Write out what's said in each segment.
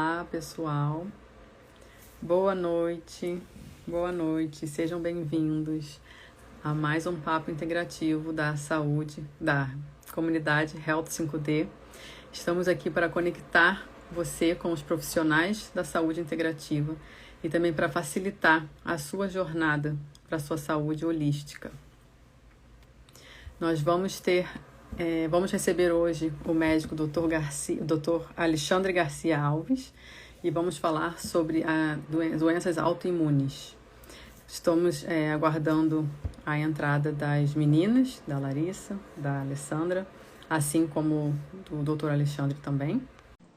Olá, pessoal. Boa noite, sejam bem-vindos a mais um papo integrativo da saúde, da comunidade Health 5D. Estamos aqui para conectar você com os profissionais da saúde integrativa e também para facilitar a sua jornada para a sua saúde holística. Nós vamos receber hoje o médico Dr. Alexandre Garcia Alves e vamos falar sobre doenças autoimunes. Estamos aguardando a entrada das meninas, da Larissa, da Alessandra, assim como do Dr. Alexandre também.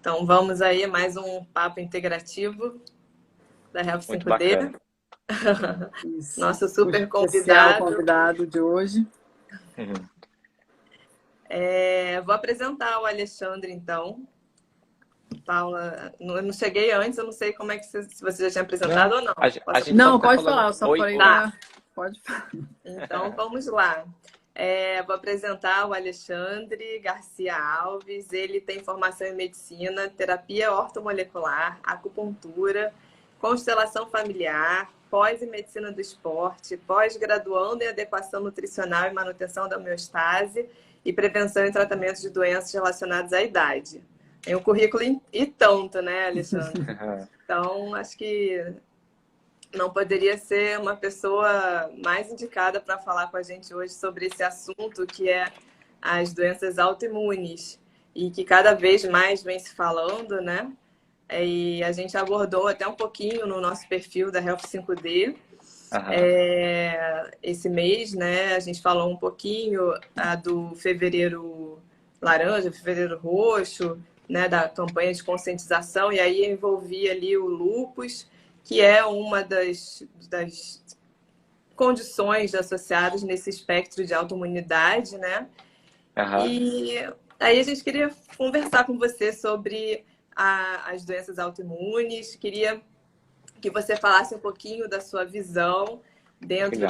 Então vamos aí, mais um papo integrativo da Health 5D. Nosso super convidado de hoje. Vou apresentar o Alexandre, então. Paula, eu não cheguei antes, eu não sei como é que se você já tinha apresentado ou não. Pode falar, eu só falei. Tá. Pode falar. Então vamos lá. Vou apresentar o Alexandre Garcia Alves. Ele tem formação em medicina, terapia ortomolecular, acupuntura, constelação familiar, pós em medicina do esporte, pós-graduando em adequação nutricional e manutenção da homeostase e prevenção e tratamento de doenças relacionadas à idade. Tem um currículo e tanto, né, Alexandre? Então, acho que não poderia ser uma pessoa mais indicada para falar com a gente hoje sobre esse assunto que é as doenças autoimunes e que cada vez mais vem se falando, né? E a gente abordou até um pouquinho no nosso perfil da Health 5D. Esse mês, né? A gente falou um pouquinho do fevereiro laranja, fevereiro roxo, né? Da campanha de conscientização, e aí envolvia ali o lúpus, que é uma das condições associadas nesse espectro de autoimunidade, né? E aí a gente queria conversar com você sobre as doenças autoimunes, queria que você falasse um pouquinho da sua visão dentro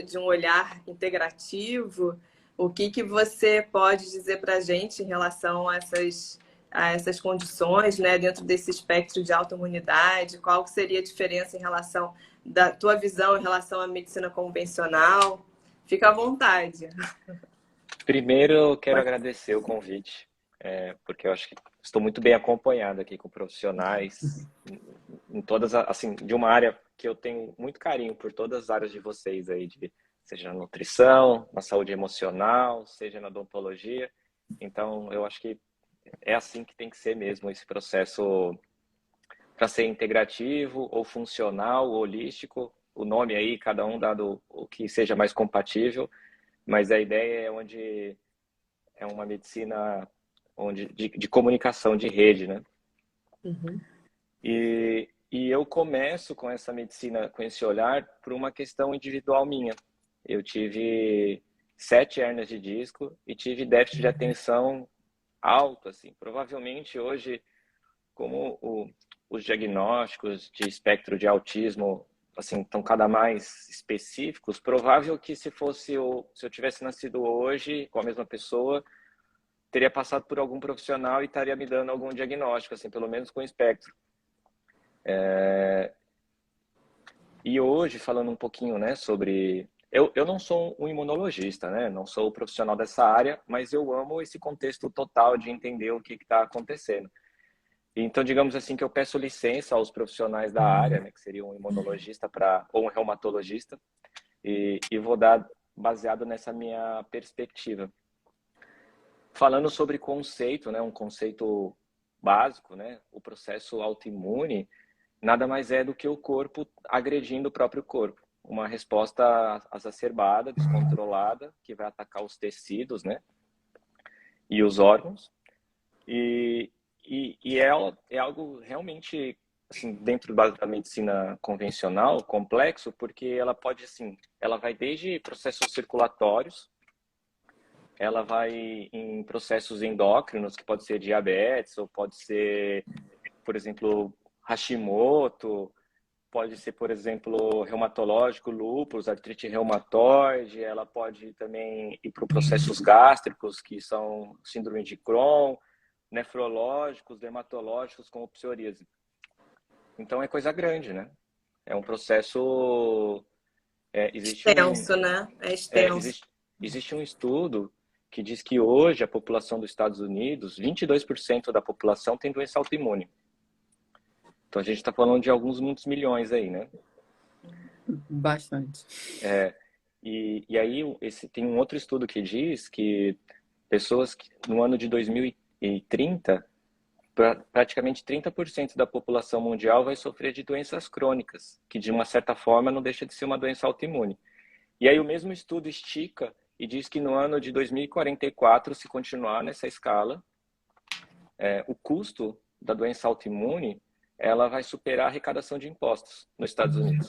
de um olhar integrativo, o que você pode dizer para a gente em relação a essas condições, né, dentro desse espectro de autoimunidade, qual seria a diferença em relação da tua visão em relação à medicina convencional? Fica à vontade. Primeiro, eu quero agradecer o convite, porque eu acho que estou muito bem acompanhado aqui com profissionais em todas, assim, de uma área que eu tenho muito carinho por todas as áreas de vocês aí, seja na nutrição, na saúde emocional, seja na odontologia. Então, eu acho que é assim que tem que ser mesmo esse processo para ser integrativo ou funcional, ou holístico. O nome aí, cada um dado o que seja mais compatível, mas a ideia é uma medicina de comunicação, de rede, né? E eu começo com essa medicina, com esse olhar, por uma questão individual minha. Eu tive 7 hérnias de disco e tive déficit de atenção alto, assim. Provavelmente hoje, como os diagnósticos de espectro de autismo assim estão cada mais específicos, provável que se eu tivesse nascido hoje com a mesma pessoa, teria passado por algum profissional e estaria me dando algum diagnóstico, assim, pelo menos com espectro. E hoje, falando um pouquinho, né, sobre... Eu não sou um imunologista, né, não sou profissional dessa área, mas eu amo esse contexto total de entender o que está acontecendo. Então, digamos assim, que eu peço licença aos profissionais da área, né, que seria um imunologista ou um reumatologista, e vou dar baseado nessa minha perspectiva. Falando sobre conceito, né, um conceito básico, né, o processo autoimune nada mais é do que o corpo agredindo o próprio corpo. Uma resposta exacerbada, descontrolada, que vai atacar os tecidos, né, e os órgãos. E é algo realmente, assim, dentro da medicina convencional, complexo, porque ela pode, assim, ela vai desde processos circulatórios, ela vai em processos endócrinos, que pode ser diabetes, ou pode ser, por exemplo, Hashimoto, pode ser, por exemplo, reumatológico, lúpus, artrite reumatoide, ela pode também ir para processos gástricos, que são síndrome de Crohn, nefrológicos, dermatológicos, como psoríase. Então é coisa grande, né? É um processo... Extenso, né? É extenso. existe um estudo que diz que hoje a população dos Estados Unidos, 22% da população tem doença autoimune. Então a gente está falando de alguns muitos milhões aí, né? Bastante. E aí tem um outro estudo que diz que pessoas que no ano de 2030, praticamente 30% da população mundial vai sofrer de doenças crônicas, que de uma certa forma não deixa de ser uma doença autoimune. E aí o mesmo estudo estica e diz que no ano de 2044, se continuar nessa escala, o custo da doença autoimune ela vai superar a arrecadação de impostos nos Estados Unidos.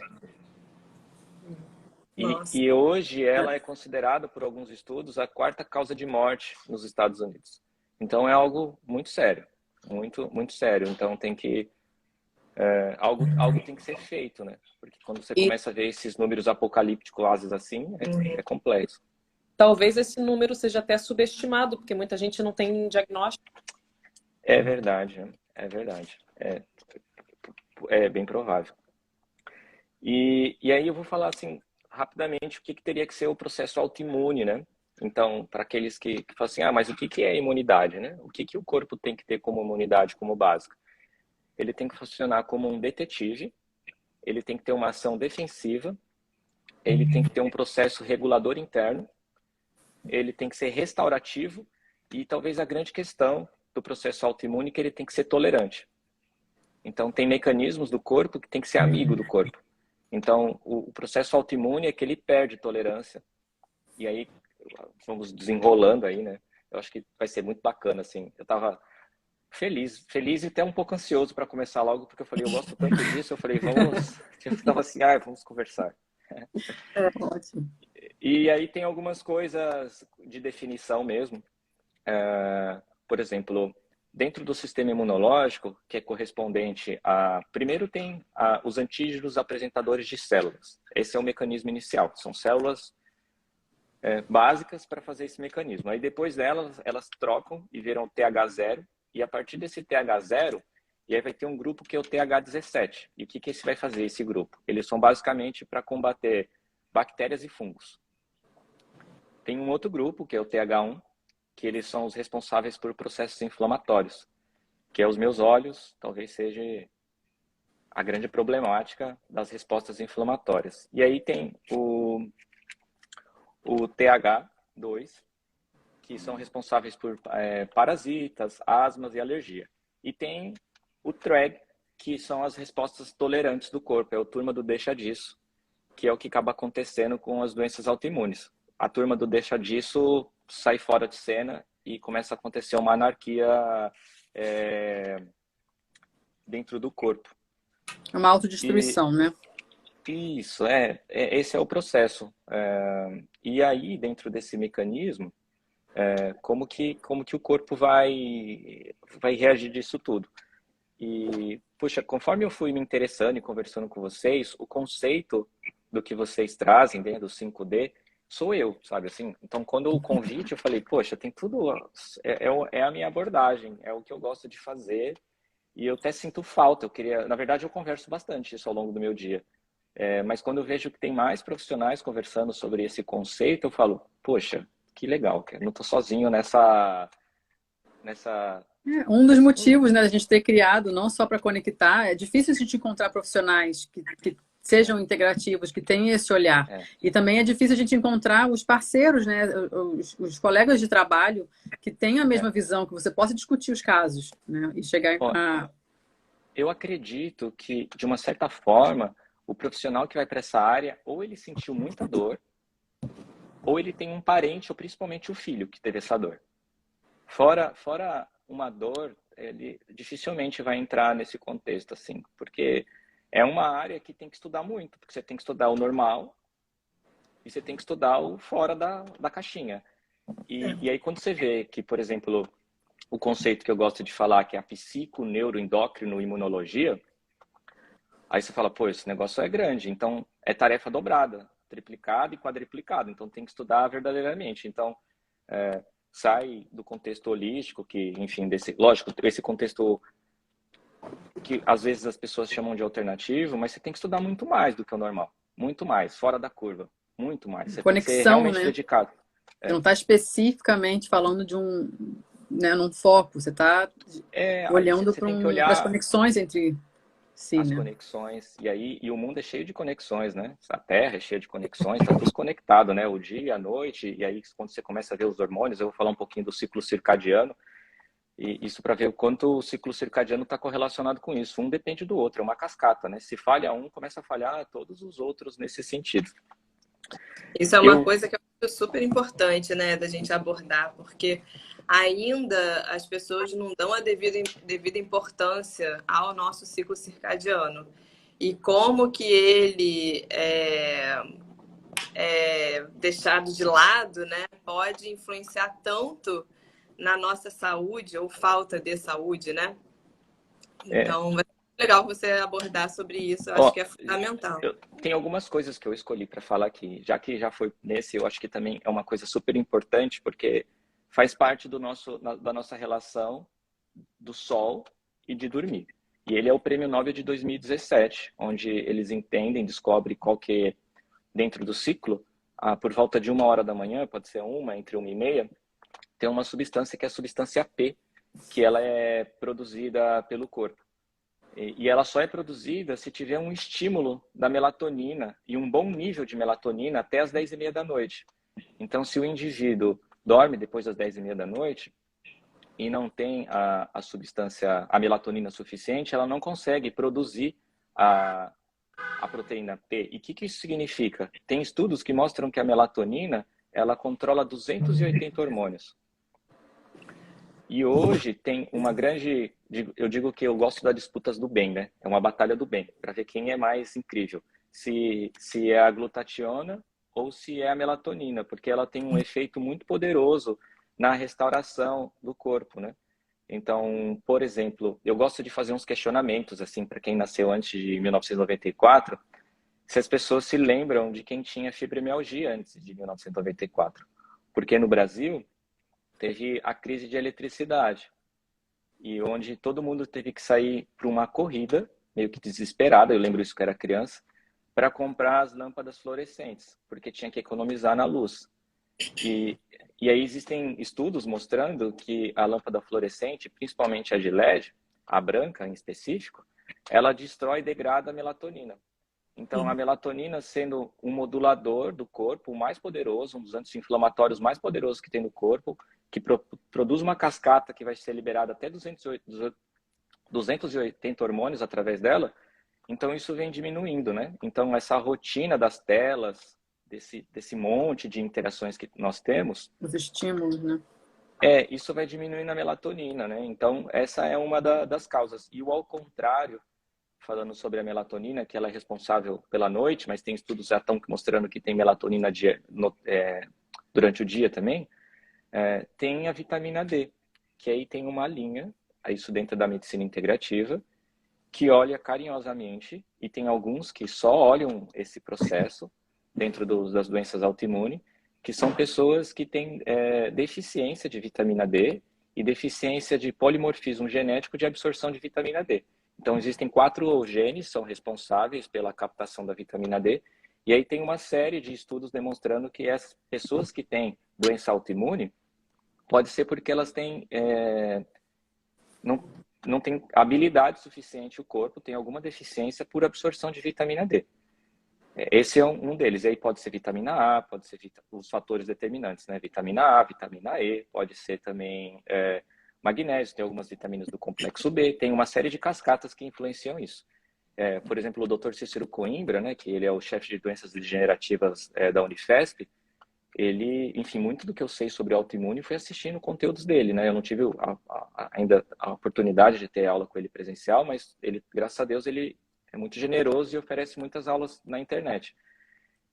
E hoje ela é considerada, por alguns estudos, a quarta causa de morte nos Estados Unidos. Então é algo muito sério, muito, muito sério. Então tem que algo tem que ser feito, né? Porque quando você começa a ver esses números apocalípticos assim, é complexo. Talvez esse número seja até subestimado, porque muita gente não tem diagnóstico. É verdade, é verdade. É bem provável. E aí eu vou falar assim rapidamente o que teria que ser o processo autoimune, né? Então, para aqueles que falam assim, mas o que é imunidade, né? O que o corpo tem que ter como imunidade, como básica? Ele tem que funcionar como um detetive, ele tem que ter uma ação defensiva, ele tem que ter um processo regulador interno, ele tem que ser restaurativo e talvez a grande questão do processo autoimune é que ele tem que ser tolerante. Então, tem mecanismos do corpo que tem que ser amigo do corpo. Então, o processo autoimune é que ele perde tolerância. E aí, vamos desenrolando aí, né? Eu acho que vai ser muito bacana, assim. Eu tava feliz e até um pouco ansioso para começar logo, porque eu falei, eu gosto tanto disso. Eu falei, vamos... Eu tava assim, vamos conversar. Ótimo. E aí tem algumas coisas de definição mesmo. Por exemplo, dentro do sistema imunológico, que é correspondente a... Primeiro tem os antígenos apresentadores de células. Esse é o mecanismo inicial. São células básicas para fazer esse mecanismo. Aí depois delas, elas trocam e viram TH0. E a partir desse TH0, e aí vai ter um grupo que é o TH17. E o que esse vai fazer, esse grupo? Eles são basicamente para combater bactérias e fungos. Tem um outro grupo, que é o TH1, que eles são os responsáveis por processos inflamatórios, que é os meus olhos, talvez seja a grande problemática das respostas inflamatórias. E aí tem o TH2, que são responsáveis por parasitas, asmas e alergia. E tem o TREG, que são as respostas tolerantes do corpo, é o turma do deixa disso, que é o que acaba acontecendo com as doenças autoimunes. A turma do deixa disso sai fora de cena e começa a acontecer uma anarquia dentro do corpo. É uma autodestruição, né? Isso, esse é o processo. E aí, dentro desse mecanismo, como que o corpo vai reagir disso tudo? E, puxa, conforme eu fui me interessando e conversando com vocês, o conceito do que vocês trazem dentro do 5D sou eu, sabe assim? Então, quando o convite, eu falei, poxa, tem tudo, é a minha abordagem, é o que eu gosto de fazer e eu até sinto falta. Na verdade, eu converso bastante isso ao longo do meu dia. Mas quando eu vejo que tem mais profissionais conversando sobre esse conceito, eu falo, poxa, que legal, cara. Não tô sozinho nessa... Um dos motivos, né, da gente ter criado, não só para conectar, é difícil a gente encontrar profissionais que sejam integrativos, que tenham esse olhar. E também é difícil a gente encontrar os parceiros, né, os colegas de trabalho que tenham a mesma visão, que você possa discutir os casos, né, e chegar a... Eu acredito que, de uma certa forma, o profissional que vai para essa área, ou ele sentiu muita dor, ou ele tem um parente, ou principalmente o filho, que teve essa dor. Fora uma dor, ele dificilmente vai entrar nesse contexto, assim, porque é uma área que tem que estudar muito, porque você tem que estudar o normal e você tem que estudar o fora da caixinha. E aí, quando você vê que, por exemplo, o conceito que eu gosto de falar, que é a psico, neuro, endócrino, imunologia, aí você fala, pô, esse negócio é grande, então é tarefa dobrada, triplicada e quadriplicada, então tem que estudar verdadeiramente. Então, sai do contexto holístico, que, enfim, lógico, esse contexto que às vezes as pessoas chamam de alternativo, mas você tem que estudar muito mais do que o normal. Muito mais, fora da curva. Muito mais. Você tem que ser Conexão, realmente né? dedicado. Você não está especificamente falando de né, num foco, você está Aí olhando você tem que para as olhar conexões entre si, as né? conexões, e o mundo é cheio de conexões, né? A Terra é cheia de conexões, está tudo conectado, né? O dia, a noite, e aí quando você começa a ver os hormônios, eu vou falar um pouquinho do ciclo circadiano, e isso para ver o quanto o ciclo circadiano está correlacionado com isso. Um depende do outro, é uma cascata, né? Se falha um, começa a falhar todos os outros nesse sentido. Isso é uma coisa que eu acho super importante, né, da gente abordar, porque ainda as pessoas não dão a devida importância ao nosso ciclo circadiano. E como que ele é deixado de lado, né, pode influenciar tanto na nossa saúde ou falta de saúde, né? Então, vai ser legal você abordar sobre isso, eu acho que é fundamental. Tem algumas coisas que eu escolhi para falar aqui, já que já foi nesse, eu acho que também é uma coisa super importante, porque faz parte da nossa relação do sol e de dormir. E ele é o Prêmio Nobel de 2017, onde eles descobrem qual que é, dentro do ciclo, por volta de 1 hora da manhã, pode ser entre 1h30, tem uma substância que é a substância P, que ela é produzida pelo corpo. E ela só é produzida se tiver um estímulo da melatonina e um bom nível de melatonina até as 10h30 da noite. Então, se o indivíduo dorme depois das 10h30 da noite e não tem a substância, a melatonina suficiente, ela não consegue produzir a proteína P. E o que isso significa? Tem estudos que mostram que a melatonina ela controla 280 hormônios. E hoje tem uma grande... Eu digo que eu gosto das disputas do bem, né? É uma batalha do bem, para ver quem é mais incrível. Se é a glutationa ou se é a melatonina, porque ela tem um efeito muito poderoso na restauração do corpo, né? Então, por exemplo, eu gosto de fazer uns questionamentos, assim, para quem nasceu antes de 1994, se as pessoas se lembram de quem tinha fibromialgia antes de 1994. Porque no Brasil teve a crise de eletricidade, e onde todo mundo teve que sair para uma corrida, meio que desesperada, eu lembro isso que eu era criança, para comprar as lâmpadas fluorescentes, porque tinha que economizar na luz. E aí existem estudos mostrando que a lâmpada fluorescente, principalmente a de LED, a branca em específico, ela destrói e degrada a melatonina. Então, a melatonina sendo um modulador do corpo, o mais poderoso, um dos anti-inflamatórios mais poderosos que tem no corpo, que produz uma cascata que vai ser liberada até 280 hormônios através dela. Então, isso vem diminuindo, né? Então, essa rotina das telas, desse monte de interações que nós temos... Os estímulos, né? Isso vai diminuindo a melatonina, né? Então, essa é uma das causas. E o ao contrário, falando sobre a melatonina, que ela é responsável pela noite, mas tem estudos já estão mostrando que tem melatonina durante o dia também, tem a vitamina D, que aí tem uma linha, isso dentro da medicina integrativa, que olha carinhosamente, e tem alguns que só olham esse processo dentro das doenças autoimunes, que são pessoas que têm deficiência de vitamina D e deficiência de polimorfismo genético de absorção de vitamina D. Então, existem 4 genes que são responsáveis pela captação da vitamina D, e aí tem uma série de estudos demonstrando que as pessoas que têm doença autoimune, pode ser porque elas têm, não tem habilidade suficiente, o corpo tem alguma deficiência por absorção de vitamina D. Esse é um deles. E aí pode ser vitamina A, pode ser os fatores determinantes, né? Vitamina A, vitamina E, pode ser também magnésio, tem algumas vitaminas do complexo B, tem uma série de cascatas que influenciam isso. Por exemplo, o Dr. Cícero Coimbra, né, que ele é o chefe de doenças degenerativas da Unifesp, ele, enfim, muito do que eu sei sobre autoimune foi assistindo conteúdos dele, né? Eu não tive ainda a oportunidade de ter aula com ele presencial, mas ele, graças a Deus, ele é muito generoso e oferece muitas aulas na internet.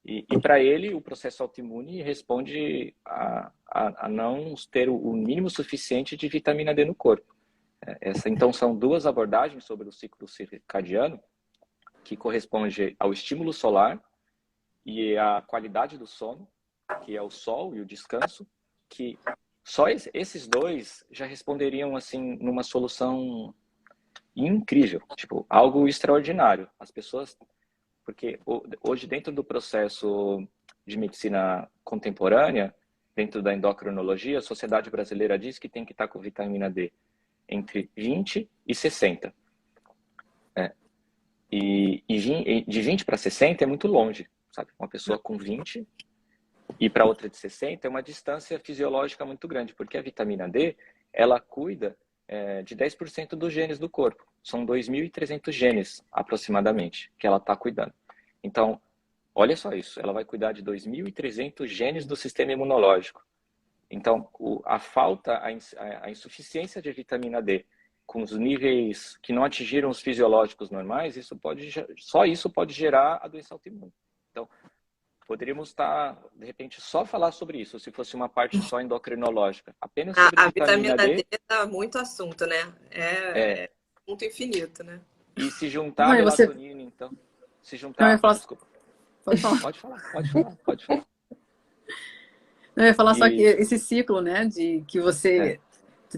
E para ele, o processo autoimune responde a não ter o mínimo suficiente de vitamina D no corpo. Então, são 2 abordagens sobre o ciclo circadiano, que corresponde ao estímulo solar e à qualidade do sono, que é o sol e o descanso, que Só esses dois já responderiam assim numa solução incrível, tipo, algo extraordinário. As pessoas, porque hoje dentro do processo de medicina contemporânea, dentro da endocrinologia, a Sociedade Brasileira diz que tem que estar com vitamina D entre 20 e 60. E de 20 para 60 é muito longe, sabe? Uma pessoa com 20 e para outra de 60 é uma distância fisiológica muito grande, porque a vitamina D, ela cuida de 10% dos genes do corpo. São 2.300 genes, aproximadamente, que ela está cuidando. Então, olha só isso, ela vai cuidar de 2.300 genes do sistema imunológico. Então, a falta, a insuficiência de vitamina D com os níveis que não atingiram os fisiológicos normais, só isso pode gerar a doença autoimune. Então, poderíamos estar, de repente, só falar sobre isso, se fosse uma parte só endocrinológica. Apenas sobre A vitamina D. dá muito assunto, né? É muito infinito, né? E se juntar Não, a e você... melatonina, então. Se Não, eu ia juntar. falar... Desculpa. Pode falar. Pode falar. Eu ia falar só que E, esse ciclo, né, de que você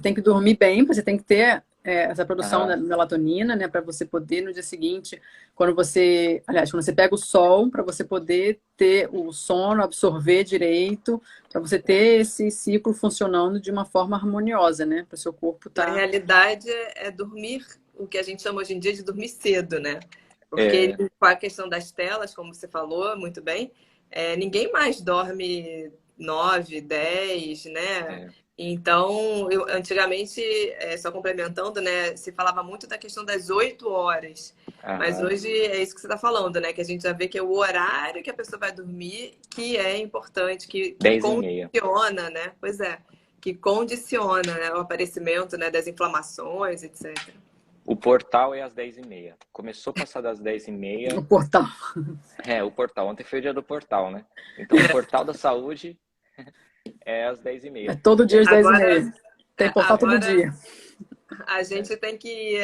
tem que dormir bem, você tem que ter essa produção da melatonina, né, para você poder no dia seguinte, quando você pega o sol, para você poder ter o sono, absorver direito, para você ter esse ciclo funcionando de uma forma harmoniosa, né, para o seu corpo Na estar... realidade, é dormir, o que a gente chama hoje em dia de dormir cedo, né? Porque com a questão das telas, como você falou muito bem, ninguém mais dorme 9, 10, né? Então, antigamente, só complementando, né? Se falava muito da questão das 8 horas. Mas hoje é isso que você está falando, né? Que a gente já vê que é o horário que a pessoa vai dormir que é importante, que 10h30. condiciona, né? Pois é, que condiciona, né, o aparecimento, né, das inflamações, etc. O portal é às 10h30. Começou a passar das 10h30. O portal. O portal. Ontem foi o dia do portal, né? Então, o portal da saúde é às 10h30. É todo dia às 10h30. Tem portal todo agora, dia. A gente tem que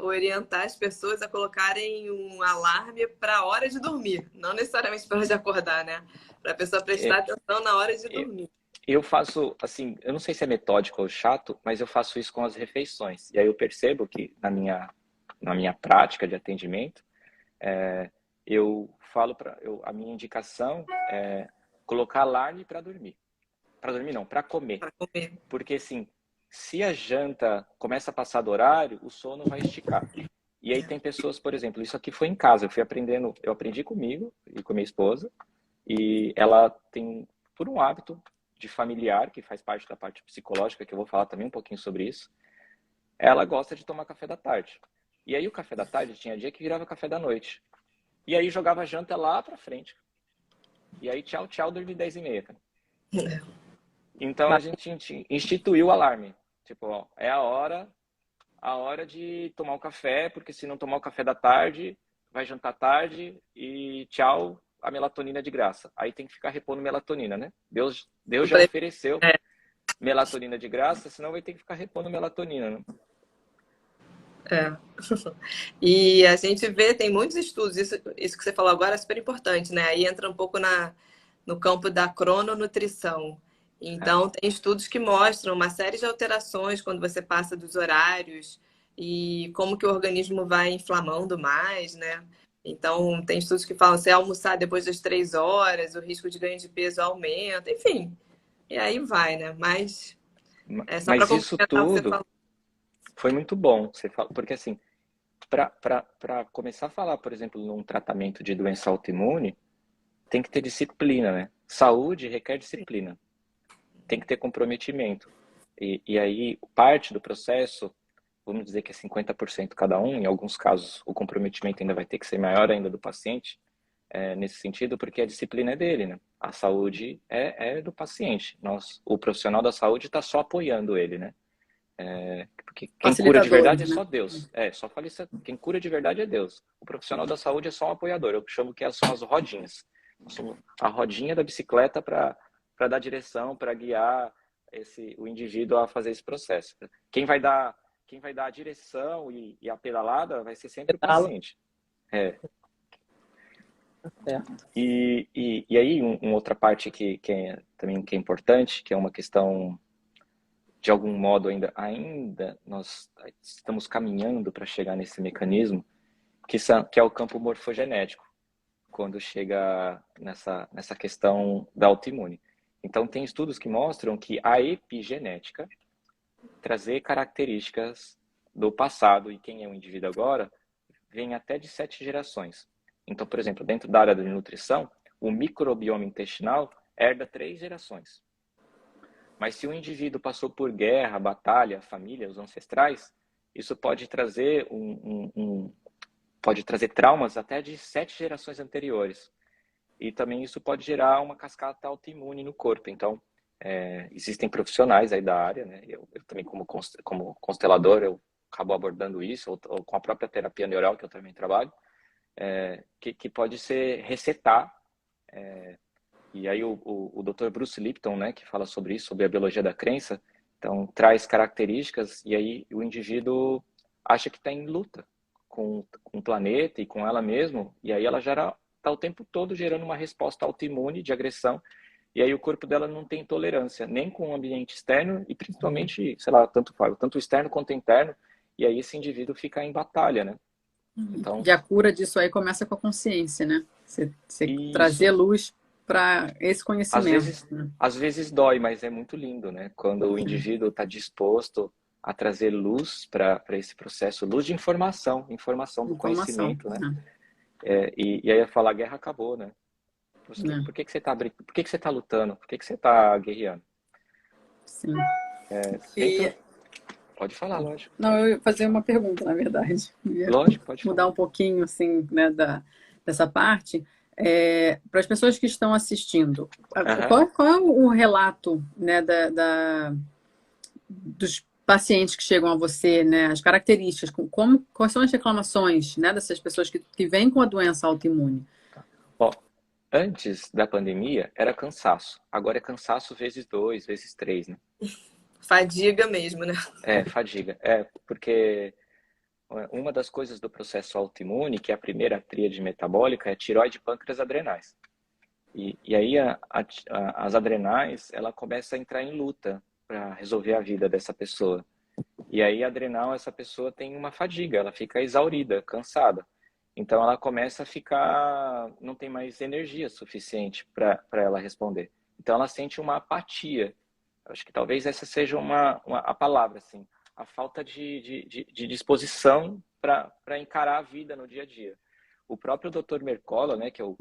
orientar as pessoas a colocarem um alarme para a hora de dormir. Não necessariamente para a hora de acordar, né? Para a pessoa prestar atenção na hora de dormir. Eu faço, assim, eu não sei se é metódico ou chato, mas eu faço isso com as refeições. E aí eu percebo que na minha prática de atendimento, eu falo a minha indicação é colocar alarme para dormir. Para dormir não, para comer. Para comer. Porque assim, se a janta começa a passar do horário, o sono vai esticar. E aí tem pessoas, por exemplo, isso aqui foi em casa, eu aprendi comigo e com minha esposa, e ela tem, por um hábito de familiar, que faz parte da parte psicológica, que eu vou falar também um pouquinho sobre isso, ela gosta de tomar café da tarde. E aí o café da tarde tinha dia que virava café da noite. E aí jogava a janta lá pra frente. E aí tchau, dormi 10h30, cara. Então a gente instituiu o alarme. Tipo, ó, é a hora de tomar o café, porque se não tomar o café da tarde, vai jantar tarde e tchau, a melatonina de graça. Aí tem que ficar repondo melatonina, né? Deus já ofereceu melatonina de graça, senão vai ter que ficar repondo melatonina, né? E a gente vê, tem muitos estudos, isso que você falou agora é super importante, né? Aí entra um pouco no campo da crononutrição. Então, tem estudos que mostram uma série de alterações quando você passa dos horários e como que o organismo vai inflamando mais, né? Então, tem estudos que falam se almoçar depois das 3 horas, o risco de ganho de peso aumenta, enfim. E aí vai, né? Mas só para isso tudo foi muito bom, porque assim, para começar a falar, por exemplo, num tratamento de doença autoimune, tem que ter disciplina, né? Saúde requer disciplina. Tem que ter comprometimento. E aí, parte do processo, vamos dizer que é 50% cada um, em alguns casos o comprometimento ainda vai ter que ser maior ainda do paciente, nesse sentido, porque a disciplina é dele, né? A saúde é do paciente. O profissional da saúde está só apoiando ele, né? Porque quem cura de verdade é só Deus. Quem cura de verdade é Deus. O profissional da saúde é só um apoiador. Eu chamo que são as rodinhas. Nós somos a rodinha da bicicleta para dar direção, para guiar o indivíduo a fazer esse processo. Quem vai dar a direção e a pedalada vai ser sempre o paciente. E aí, uma outra parte que é importante, que é uma questão de algum modo ainda nós estamos caminhando para chegar nesse mecanismo, que é o campo morfogenético, quando chega nessa questão da autoimune. Então, tem estudos que mostram que a epigenética, trazer características do passado e quem é o indivíduo agora, vem até de 7 gerações. Então, por exemplo, dentro da área de nutrição, o microbioma intestinal herda 3 gerações. Mas se o indivíduo passou por guerra, batalha, família, os ancestrais, isso pode trazer pode trazer traumas até de 7 gerações anteriores. E também isso pode gerar uma cascata autoimune no corpo. Então, existem profissionais aí da área, né? Eu também, como constelador, eu acabo abordando isso, ou com a própria terapia neural, que eu também trabalho, que pode ser resetar. E aí o Dr. Bruce Lipton, né, que fala sobre isso, sobre a biologia da crença, então traz características e aí o indivíduo acha que está em luta com o planeta e com ela mesmo, e aí ela já está o tempo todo gerando uma resposta autoimune de agressão, e aí o corpo dela não tem tolerância, nem com o ambiente externo e principalmente, sei lá, tanto externo quanto interno, e aí esse indivíduo fica em batalha, né? Então, E a cura disso aí começa com a consciência, né? Você trazer isso. luz para esse conhecimento. Às vezes dói, mas é muito lindo, né? Quando o indivíduo está disposto a trazer luz para esse processo, luz de informação do conhecimento, né? E aí eu falo, a guerra acabou, né? Por que você tá lutando? Por que você tá guerreando? Sim. Pode falar, lógico. Não, eu ia fazer uma pergunta, na verdade. Lógico, pode mudar falar. Um pouquinho, assim, né, dessa parte. Para as pessoas que estão assistindo, qual é o relato, né, dos pacientes que chegam a você, né, as características, quais são as reclamações, né, dessas pessoas que vêm com a doença autoimune? Ó, antes da pandemia era cansaço, agora é cansaço vezes 2, vezes 3, né? Fadiga mesmo, né? Fadiga. Porque uma das coisas do processo autoimune, que é a primeira tríade metabólica, é tireoide, pâncreas, adrenais. E aí as adrenais, ela começa a entrar em luta para resolver a vida dessa pessoa. E aí a adrenal, essa pessoa tem uma fadiga, ela fica exaurida, cansada. Então ela começa a ficar, não tem mais energia suficiente para ela responder. Então ela sente uma apatia. Acho que talvez essa seja a palavra, assim, a falta de disposição para encarar a vida no dia a dia. O próprio Dr. Mercola, né, que é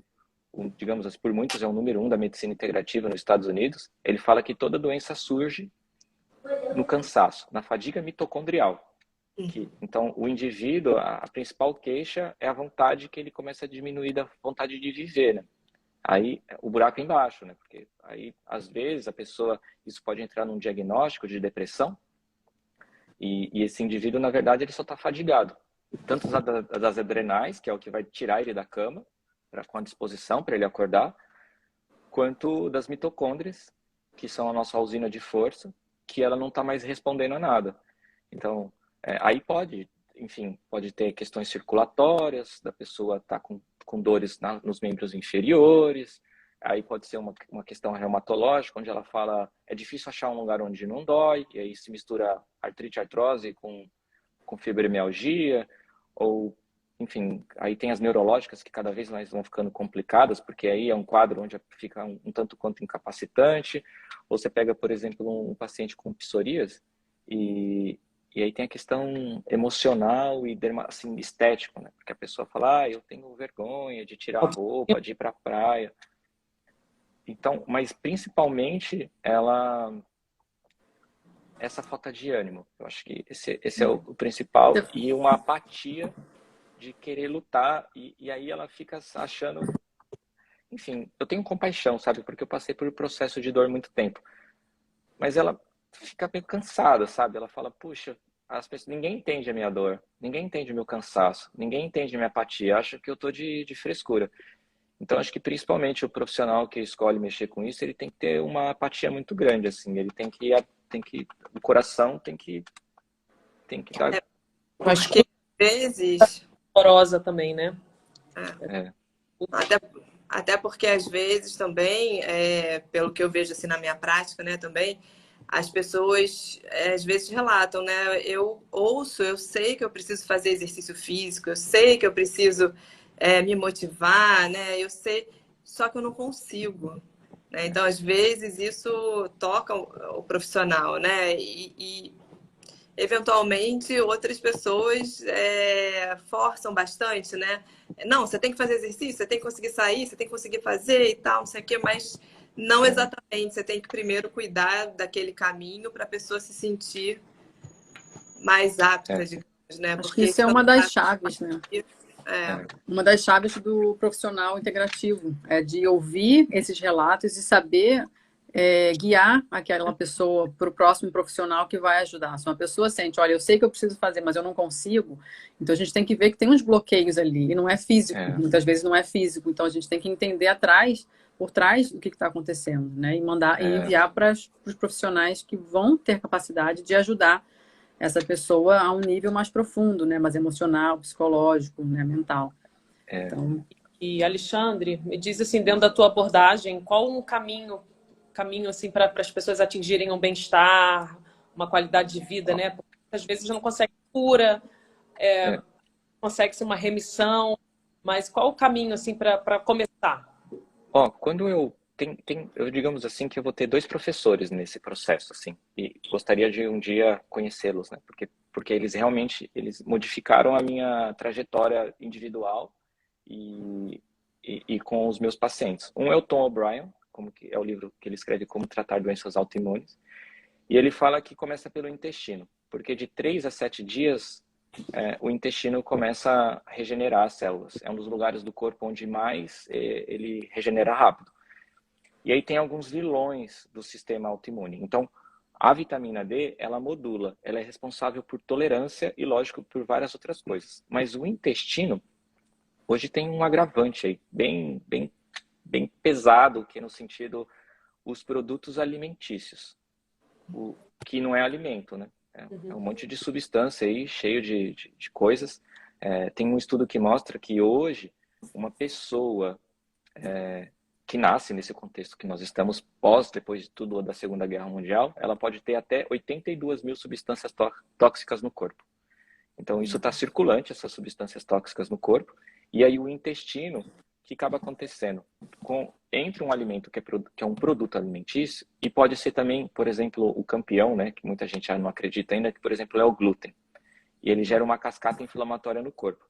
digamos assim, por muitos é o número 1 da medicina integrativa nos Estados Unidos, ele fala que toda doença surge no cansaço, na fadiga mitocondrial. Então, o indivíduo, a principal queixa é a vontade que ele começa a diminuir da vontade de viver, né? Aí o buraco é embaixo, né? Porque aí, às vezes, isso pode entrar num diagnóstico de depressão e esse indivíduo, na verdade, ele só está fadigado. Tanto das adrenais, que é o que vai tirar ele da cama, com a disposição para ele acordar, quanto das mitocôndrias, que são a nossa usina de força, que ela não está mais respondendo a nada. Então, aí pode ter questões circulatórias, da pessoa estar com dores nos membros inferiores, aí pode ser uma questão reumatológica, onde ela fala, é difícil achar um lugar onde não dói, e aí se mistura artrite, artrose com fibromialgia, ou, enfim, aí tem as neurológicas que cada vez mais vão ficando complicadas, porque aí é um quadro onde fica um tanto quanto incapacitante, ou você pega, por exemplo, um paciente com psoríase, e aí tem a questão emocional e assim, estético, né? Porque a pessoa fala, eu tenho vergonha de tirar a roupa, de ir para a praia. Então, mas principalmente essa falta de ânimo. Eu acho que esse é o principal. E uma apatia de querer lutar. E aí ela fica achando... Enfim, eu tenho compaixão, sabe? Porque eu passei por um processo de dor muito tempo. Mas ela fica meio cansada, sabe? Ela fala, puxa, ninguém entende a minha dor, ninguém entende o meu cansaço, ninguém entende a minha apatia, acha que eu tô de frescura. Então, acho que principalmente o profissional que escolhe mexer com isso, ele tem que ter uma apatia muito grande, assim, ele tem que o coração tem que dar... Acho que às vezes... Dolorosa também, né? Até porque às vezes também, pelo que eu vejo assim na minha prática, né, também, as pessoas às vezes relatam, né? Eu ouço, eu sei que eu preciso fazer exercício físico, eu sei que eu preciso me motivar, né? Eu sei, só que eu não consigo, né? Então, às vezes, isso toca o profissional, né? E eventualmente, outras pessoas forçam bastante, né? Não, você tem que fazer exercício, você tem que conseguir sair, você tem que conseguir fazer e tal, não sei o quê, mas não exatamente. Você tem que primeiro cuidar daquele caminho para a pessoa se sentir mais apta, digamos, né? Acho que Porque isso é uma das chaves, né? é, Uma das chaves do profissional integrativo é de ouvir esses relatos e saber guiar aquela pessoa para o próximo profissional que vai ajudar. Se uma pessoa sente, olha, eu sei que eu preciso fazer, mas eu não consigo, então a gente tem que ver que tem uns bloqueios ali, e não é físico, muitas vezes não é físico, então a gente tem que entender por trás do que está acontecendo, né? E mandar e enviar para os profissionais que vão ter capacidade de ajudar essa pessoa a um nível mais profundo, né? Mais emocional, psicológico, né? Mental. Então, E Alexandre, me diz assim, dentro da tua abordagem, qual um caminho assim para as pessoas atingirem um bem-estar, uma qualidade de vida, né? Porque às vezes não consegue cura, consegue ser uma remissão, mas qual o caminho assim para começar? Quando eu digamos assim que eu vou ter dois professores nesse processo, assim, e gostaria de um dia conhecê-los, né? Porque eles realmente eles modificaram a minha trajetória individual e com os meus pacientes. Um é o Tom O'Brien, como que é o livro que ele escreve Como Tratar Doenças Autoimunes, e ele fala que começa pelo intestino, porque de 3 a 7 dias o intestino começa a regenerar as células. É um dos lugares do corpo onde mais ele regenera rápido. E aí tem alguns vilões do sistema autoimune. Então, a vitamina D, ela modula, ela é responsável por tolerância e, lógico, por várias outras coisas. Mas o intestino, hoje tem um agravante aí, bem pesado, que é no sentido, os produtos alimentícios, o que não é alimento, né? É um monte de substância aí, cheio de coisas. Tem um estudo que mostra que hoje, uma pessoa que nasce nesse contexto que nós estamos depois de tudo da Segunda Guerra Mundial, ela pode ter até 82 mil substâncias tóxicas no corpo. Então, isso está circulante, essas substâncias tóxicas no corpo, e aí o intestino, o que acaba acontecendo? Entre um alimento que é um produto alimentício, e pode ser também, por exemplo, o campeão, né, que muita gente já não acredita ainda, que, por exemplo, é o glúten. E ele gera uma cascata inflamatória no corpo.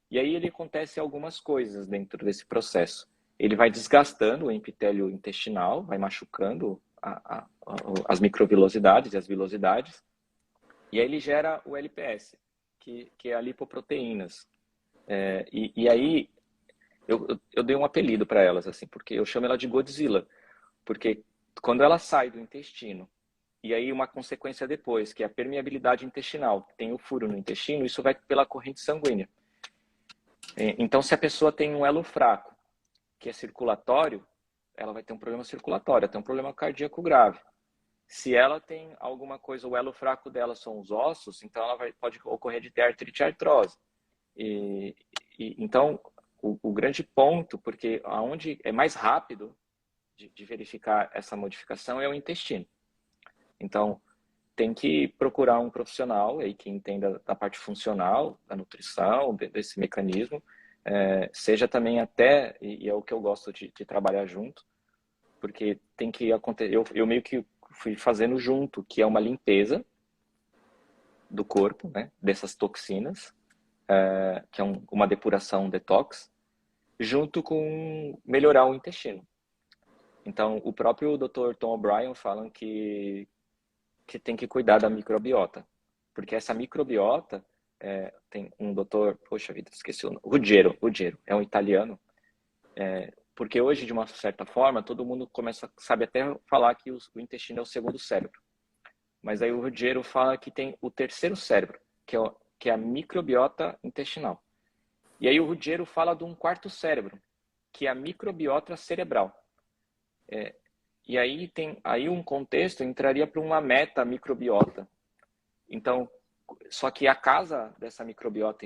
E aí ele acontece algumas coisas dentro desse processo. Ele vai desgastando o epitélio intestinal, vai machucando as microvilosidades e as vilosidades, e aí ele gera o LPS, que é a lipoproteínas. E aí eu dei um apelido para elas, assim, porque eu chamo ela de Godzilla, porque quando ela sai do intestino, e aí uma consequência depois, que é a permeabilidade intestinal, tem o furo no intestino, isso vai pela corrente sanguínea. Então, se a pessoa tem um elo fraco, que é circulatório, ela vai ter um problema circulatório, tem um problema cardíaco grave. Se ela tem alguma coisa, o elo fraco dela são os ossos, então ela pode ocorrer de ter artrite e artrose. Então, o grande ponto, porque aonde é mais rápido de verificar essa modificação é o intestino. Então, tem que procurar um profissional aí que entenda da parte funcional, da nutrição, desse mecanismo, seja também até, e é o que eu gosto de trabalhar junto, porque tem que acontecer, eu meio que fui fazendo junto, que é uma limpeza do corpo, né, dessas toxinas, que é uma depuração, um detox, junto com melhorar o intestino. Então, o próprio Dr. Tom O'Brien fala que tem que cuidar da microbiota, porque essa microbiota, tem um doutor, poxa vida, esqueci o nome, Ruggiero, é um italiano, porque hoje, de uma certa forma, todo mundo sabe até falar que o intestino é o segundo cérebro, mas aí o Ruggiero fala que tem o terceiro cérebro, que é a microbiota intestinal. E aí o Ruggiero fala de um quarto cérebro, que é a microbiota cerebral. E aí um contexto entraria para uma metamicrobiota. Então, só que a casa dessa microbiota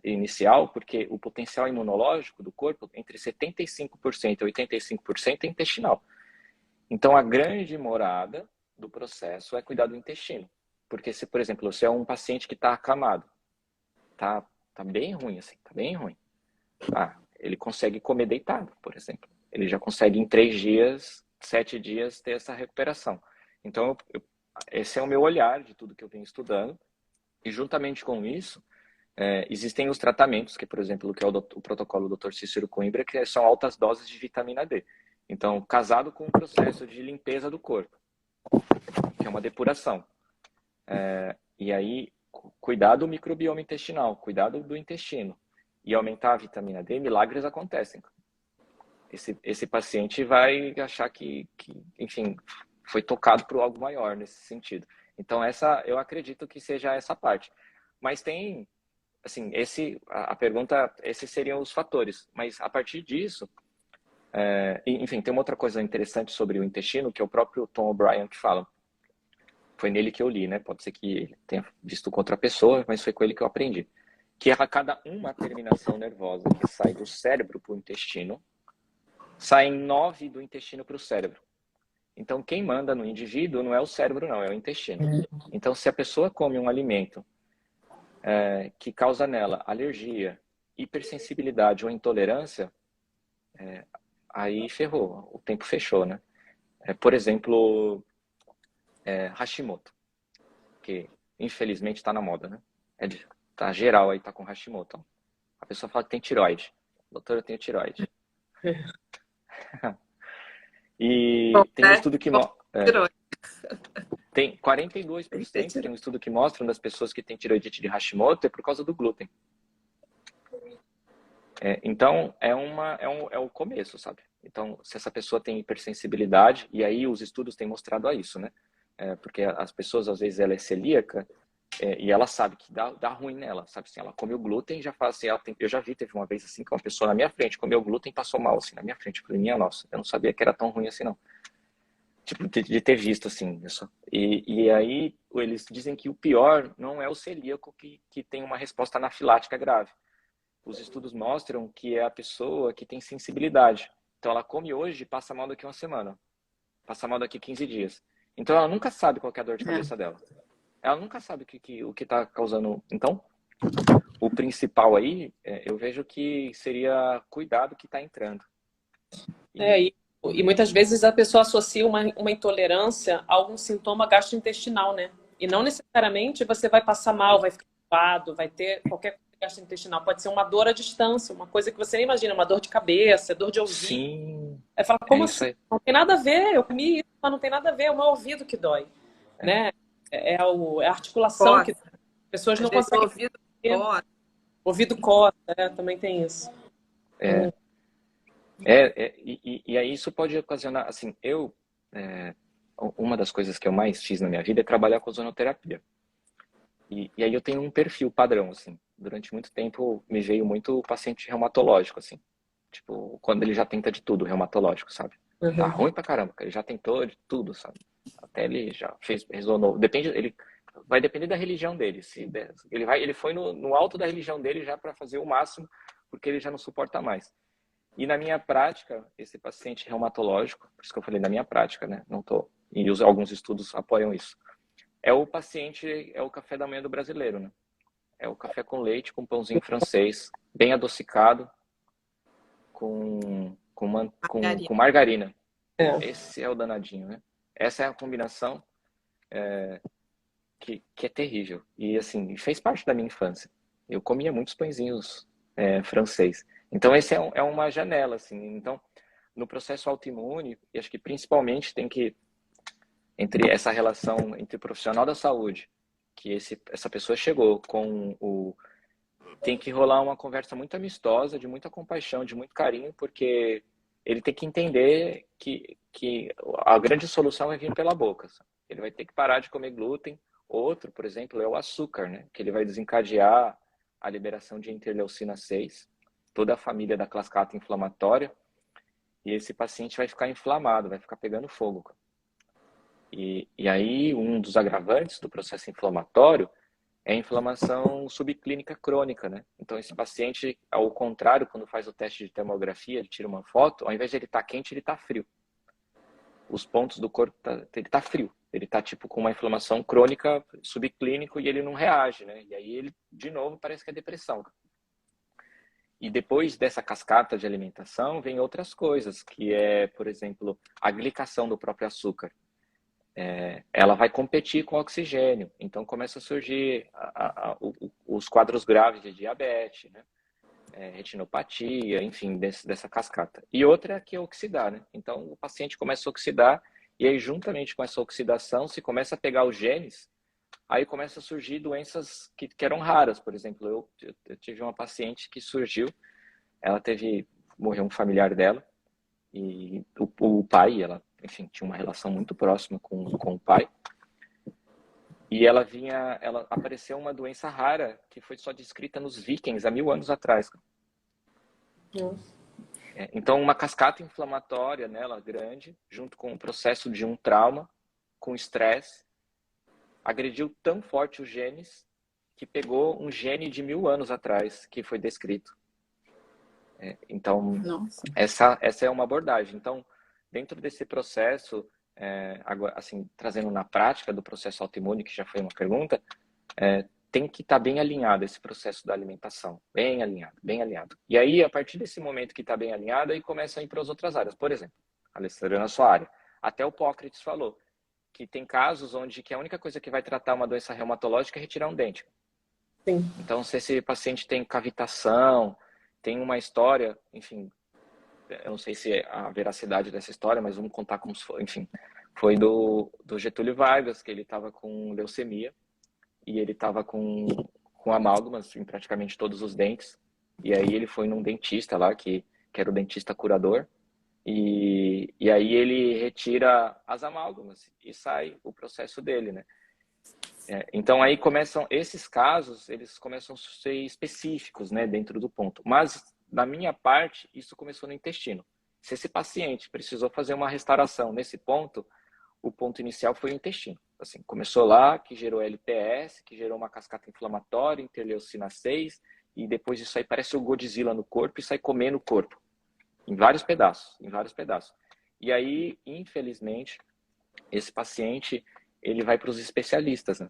inicial, porque o potencial imunológico do corpo, entre 75% e 85% é intestinal. Então, a grande morada do processo é cuidar do intestino. Porque se, por exemplo, você é um paciente que está acamado, tá bem ruim assim, tá bem ruim. Ele consegue comer deitado, por exemplo. Ele já consegue em 3 dias, 7 dias ter essa recuperação. Então, esse é o meu olhar de tudo que eu venho estudando. E juntamente com isso, existem os tratamentos, que, por exemplo, que é o protocolo do Dr. Cícero Coimbra, que são altas doses de vitamina D. Então, casado com o processo de limpeza do corpo, que é uma depuração. E aí, cuidar do microbioma intestinal, cuidar do intestino e aumentar a vitamina D, milagres acontecem. Esse paciente vai achar que, enfim, foi tocado por algo maior nesse sentido. Então, eu acredito que seja essa parte. Mas tem, assim, a pergunta, esses seriam os fatores. Mas, a partir disso, enfim, tem uma outra coisa interessante sobre o intestino, que é o próprio Tom O'Brien que fala. Foi nele que eu li, né? Pode ser que ele tenha visto com outra pessoa, mas foi com ele que eu aprendi. Que a cada uma terminação nervosa que sai do cérebro para o intestino, saem 9 do intestino para o cérebro. Então, quem manda no indivíduo não é o cérebro, não, é o intestino. Então, se a pessoa come um alimento que causa nela alergia, hipersensibilidade ou intolerância, aí ferrou, o tempo fechou, né? Por exemplo, Hashimoto, que infelizmente está na moda, né? Tá geral aí, tá com Hashimoto. A pessoa fala que tem tireoide. Doutora, eu tenho tireoide. E tem um estudo que tem 42%, tem um estudo que mostra das pessoas que têm tireoidite de Hashimoto é por causa do glúten. Então, é o começo, sabe? Então, se essa pessoa tem hipersensibilidade, e aí os estudos têm mostrado a isso, né? Porque as pessoas, às vezes, ela é celíaca, e ela sabe que dá ruim nela, sabe? Assim, ela come o glúten e já fala assim, eu já vi, teve uma vez assim, que uma pessoa na minha frente comeu glúten e passou mal, assim, na minha frente. Eu falei, minha nossa, eu não sabia que era tão ruim assim, não. Tipo, de ter visto, assim, isso. E aí, eles dizem que o pior não é o celíaco que tem uma resposta anafilática grave. Os estudos mostram que é a pessoa que tem sensibilidade. Então, ela come hoje e passa mal daqui uma semana. Passa mal daqui 15 dias. Então, ela nunca sabe qual que é a dor de cabeça dela. Ela nunca sabe o que está causando. Então, o principal aí, eu vejo que seria cuidado que está entrando. E muitas vezes a pessoa associa uma intolerância a algum sintoma gastrointestinal, né? E não necessariamente você vai passar mal, vai ficar gripado, vai ter qualquer coisa gastrointestinal. Pode ser uma dor à distância, uma coisa que você nem imagina, uma dor de cabeça, dor de ouvido. Sim. Aí fala, como assim? Não tem nada a ver, eu comi isso, mas não tem nada a ver, é o meu ouvido que dói, né? É a articulação que as pessoas não conseguem. Ouvido coça, também tem isso. E aí isso pode ocasionar, assim, uma das coisas que eu mais fiz na minha vida é trabalhar com ozonoterapia. E aí eu tenho um perfil padrão, assim. Durante muito tempo me veio muito paciente reumatológico, assim. Tipo, quando ele já tenta de tudo, reumatológico, sabe? Tá ruim pra caramba, ele já tentou de tudo, sabe? Até ele já resonou. Vai depender da religião dele. Ele foi no alto da religião dele já para fazer o máximo, porque ele já não suporta mais. E na minha prática, esse paciente reumatológico, por isso que eu falei na minha prática, né? E alguns estudos apoiam isso. É o café da manhã do brasileiro, né? É o café com leite, com pãozinho francês, bem adocicado, com margarina. Esse é o danadinho, né? Essa é a combinação que é terrível. E assim, fez parte da minha infância. Eu comia muitos pãezinhos francês. Então, esse é uma janela, assim. Então, no processo autoimune, e acho que principalmente entre essa relação entre o profissional da saúde, que essa pessoa chegou tem que rolar uma conversa muito amistosa, de muita compaixão, de muito carinho, porque ele tem que entender que a grande solução é vir pela boca. Sabe? Ele vai ter que parar de comer glúten. Outro, por exemplo, é o açúcar, né? Que ele vai desencadear a liberação de interleucina 6, toda a família da cascata inflamatória, e esse paciente vai ficar inflamado, vai ficar pegando fogo. E aí, um dos agravantes do processo inflamatório é a inflamação subclínica crônica, né? Então, esse paciente, ao contrário, quando faz o teste de termografia, ele tira uma foto, ao invés de ele estar quente, ele está frio. Os pontos do corpo, ele está frio. Ele está tipo com uma inflamação crônica subclínico e ele não reage, né? E aí ele, de novo, parece que é depressão. E depois dessa cascata de alimentação, vem outras coisas, que é, por exemplo, a glicação do próprio açúcar. Ela vai competir com o oxigênio, então começa a surgir os quadros graves de diabetes, né? Retinopatia, enfim, dessa cascata. E outra que é oxidar, né? Então o paciente começa a oxidar, e aí juntamente com essa oxidação, se começa a pegar os genes, aí começa a surgir doenças que eram raras. Por exemplo, eu tive uma paciente que surgiu, morreu um familiar dela, e o pai, ela, enfim, tinha uma relação muito próxima com o pai, e ela apareceu uma doença rara que foi só descrita nos vikings há 1000 anos atrás. Então, uma cascata inflamatória nela grande, junto com o processo de um trauma, com estresse, agrediu tão forte os genes que pegou um gene de 1000 anos atrás que foi descrito. Então, Nossa. essa é uma abordagem. Então, dentro desse processo, agora, assim, trazendo na prática do processo autoimune, que já foi uma pergunta, tem que estar bem alinhado esse processo da alimentação. Bem alinhado, bem alinhado. E aí, a partir desse momento que está bem alinhado, aí começa a ir para as outras áreas. Por exemplo, Alessandra, na sua área. Até o Hipócrates falou que tem casos onde que a única coisa que vai tratar uma doença reumatológica é retirar um dente. Sim. Então, se esse paciente tem cavitação, tem uma história, enfim, eu não sei se é a veracidade dessa história, mas vamos contar como se foi, enfim, foi do Getúlio Vargas, que ele estava com leucemia e ele estava com amálgamas em praticamente todos os dentes, e aí ele foi num dentista lá, que era o dentista curador, e aí ele retira as amálgamas e sai o processo dele, né? Então aí esses casos, eles começam a ser específicos, né, dentro do ponto. Mas, da minha parte, isso começou no intestino. Se esse paciente precisou fazer uma restauração nesse ponto, o ponto inicial foi o intestino. Assim, começou lá, que gerou LPS, que gerou uma cascata inflamatória, interleucina 6, e depois isso aí parece o Godzilla no corpo e sai comendo o corpo. Em vários pedaços. E aí, infelizmente, esse paciente, ele vai para os especialistas, né?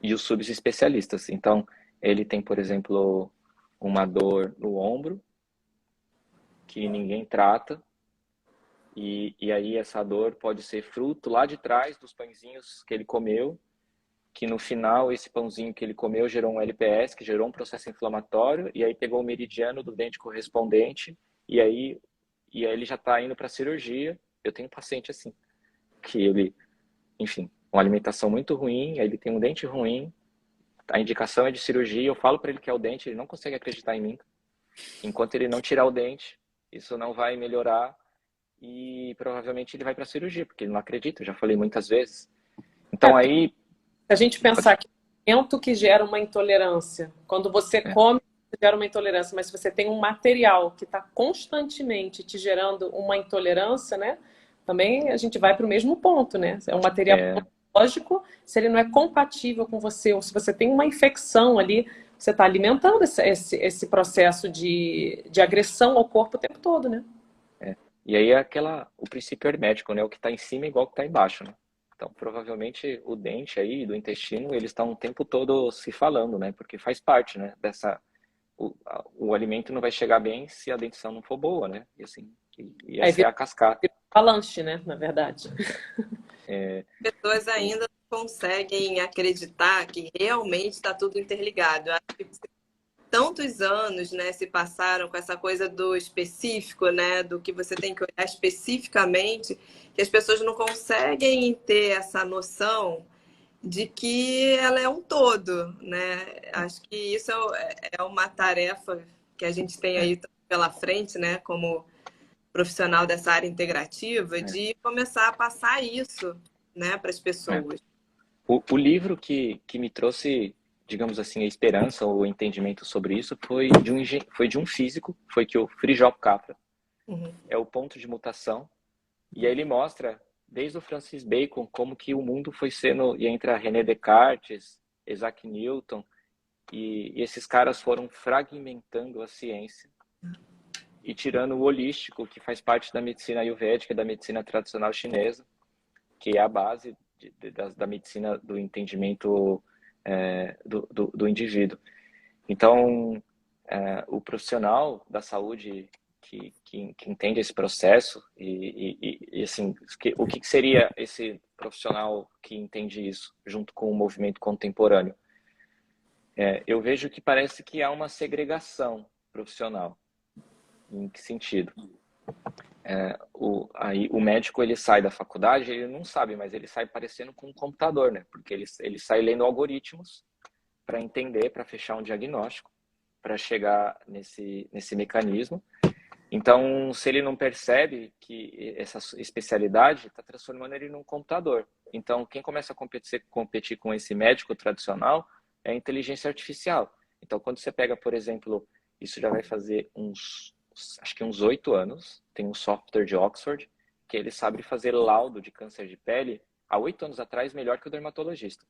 E os subespecialistas. Então, ele tem, por exemplo, uma dor no ombro, que ninguém trata, e aí essa dor pode ser fruto lá de trás dos pãezinhos que ele comeu, que no final esse pãozinho que ele comeu gerou um LPS, que gerou um processo inflamatório, e aí pegou o meridiano do dente correspondente, e aí ele já está indo para a cirurgia. Eu tenho um paciente assim, que ele, enfim, uma alimentação muito ruim, aí ele tem um dente ruim, a indicação é de cirurgia, eu falo para ele que é o dente, ele não consegue acreditar em mim. Enquanto ele não tirar o dente, isso não vai melhorar e provavelmente ele vai para a cirurgia, porque ele não acredita, eu já falei muitas vezes. Então aí... Se a gente pensar que o alimento que gera uma intolerância, quando você come, gera uma intolerância, mas se você tem um material que está constantemente te gerando uma intolerância, né? Também a gente vai para o mesmo ponto, né? É um material biológico, se ele não é compatível com você, ou se você tem uma infecção ali, você está alimentando esse processo de agressão ao corpo o tempo todo, né? E aí é o princípio hermético, né? O que está em cima é igual ao que está embaixo, né? Então, provavelmente, o dente aí, do intestino, eles estão o tempo todo se falando, né? Porque faz parte, né? O alimento não vai chegar bem se a dentição não for boa, né? E assim, essa é a cascata. Balanche, né? Na verdade. Pessoas ainda não conseguem acreditar que realmente está tudo interligado. Eu acho que tantos anos, né, se passaram com essa coisa do específico, né, do que você tem que olhar especificamente, que as pessoas não conseguem ter essa noção de que ela é um todo, né? Acho que isso é uma tarefa que a gente tem aí pela frente, né, como profissional dessa área integrativa, de começar a passar isso, né, para as pessoas. O livro que me trouxe, digamos assim, a esperança ou o entendimento sobre isso foi de um físico, foi que o Frijol Capra. É o ponto de mutação. E aí ele mostra, desde o Francis Bacon, como que o mundo foi sendo, e entre a René Descartes, Isaac Newton, e esses caras foram fragmentando a ciência e tirando o holístico, que faz parte da medicina ayurvédica e da medicina tradicional chinesa, que é a base da medicina do entendimento do indivíduo. Então, o profissional da saúde que entende esse processo e assim, o que seria esse profissional que entende isso junto com o movimento contemporâneo? Eu vejo que parece que há uma segregação profissional. Em que sentido? O médico, ele sai da faculdade, ele não sabe, mas ele sai parecendo com um computador, né? Porque ele sai lendo algoritmos para entender, para fechar um diagnóstico, para chegar nesse mecanismo. Então, se ele não percebe que essa especialidade está transformando ele num computador. Então, quem começa a competir com esse médico tradicional é a inteligência artificial. Então, quando você pega, por exemplo, isso já vai fazer acho que uns 8 anos, tem um software de Oxford que ele sabe fazer laudo de câncer de pele há 8 anos atrás melhor que o dermatologista.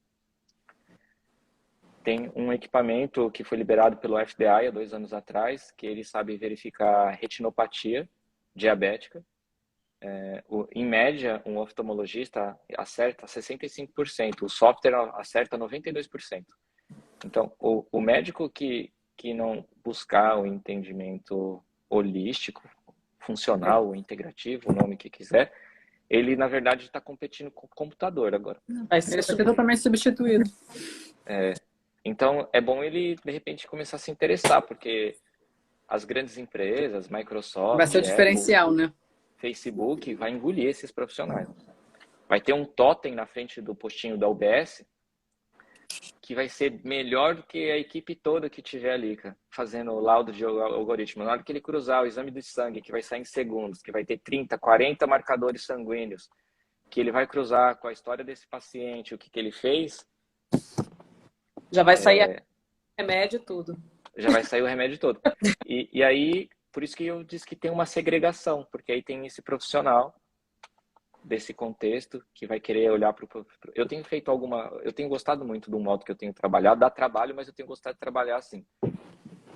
Tem um equipamento que foi liberado pelo FDA há 2 anos atrás, que ele sabe verificar retinopatia diabética. Em média, um oftalmologista acerta 65%, o software acerta 92%. Então, o médico que não buscar o entendimento holístico, funcional, integrativo, o nome que quiser, ele, na verdade, está competindo com o computador agora. Vai ser totalmente substituído. Então, é bom ele, de repente, começar a se interessar, porque as grandes empresas, Microsoft, Vai ser o diferencial, Apple, né? Facebook, vai engolir esses profissionais. Vai ter um totem na frente do postinho da UBS que vai ser melhor do que a equipe toda que tiver ali, cara, fazendo o laudo de algoritmo. Na hora que ele cruzar o exame de sangue, que vai sair em segundos, que vai ter 30, 40 marcadores sanguíneos, que ele vai cruzar com a história desse paciente, o que ele fez... Já vai sair remédio tudo. Já vai sair o remédio todo. E aí, por isso que eu disse que tem uma segregação, porque aí tem esse profissional desse contexto que vai querer olhar para o... Eu tenho gostado muito do modo que eu tenho trabalhado, dá trabalho, mas eu tenho gostado de trabalhar assim,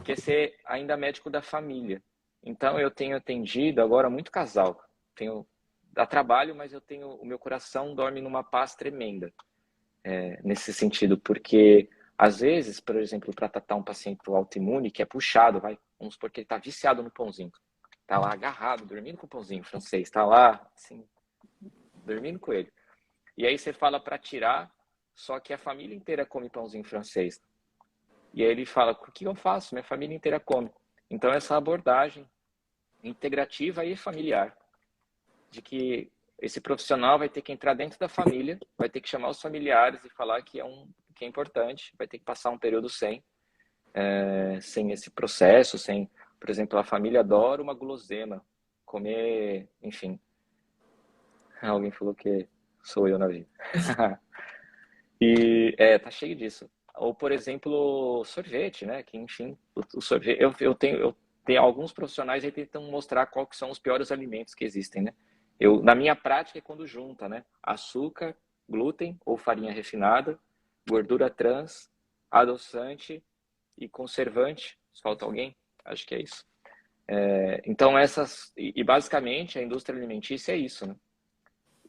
que é ser ainda médico da família. Então eu tenho atendido agora muito casal, dá trabalho, mas o meu coração dorme numa paz tremenda, nesse sentido, porque às vezes, por exemplo, para tratar um paciente autoimune que é puxado, vamos supor que ele está viciado no pãozinho, está lá agarrado, dormindo com o pãozinho francês, está lá assim, dormindo com ele. E aí você fala para tirar, só que a família inteira come pãozinho francês. E aí ele fala, o que eu faço? Minha família inteira come. Então essa abordagem integrativa e familiar, de que esse profissional vai ter que entrar dentro da família, vai ter que chamar os familiares e falar que é importante, vai ter que passar um período sem esse processo, por exemplo, a família adora uma guloseima, comer, enfim. Alguém falou que sou eu na vida. E tá cheio disso. Ou, por exemplo, sorvete, né? Que, enfim, o sorvete. Eu tenho alguns profissionais que tentam mostrar quais que são os piores alimentos que existem, né? Na minha prática é quando junta, né? Açúcar, glúten ou farinha refinada, gordura trans, adoçante e conservante. Falta alguém? Acho que é isso. Então, basicamente a indústria alimentícia é isso, né?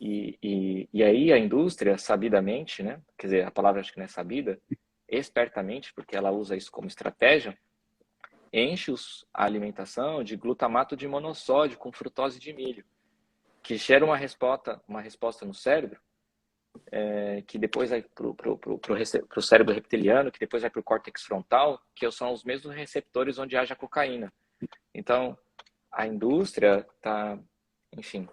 E aí a indústria, sabidamente, né? Quer dizer, a palavra acho que não é sabida, espertamente, porque ela usa isso como estratégia, enche a alimentação de glutamato de monossódio com frutose de milho, que gera uma resposta no cérebro, que depois vai para o cérebro reptiliano, que depois vai para o córtex frontal, que são os mesmos receptores onde haja cocaína. Então, a indústria está, enfim,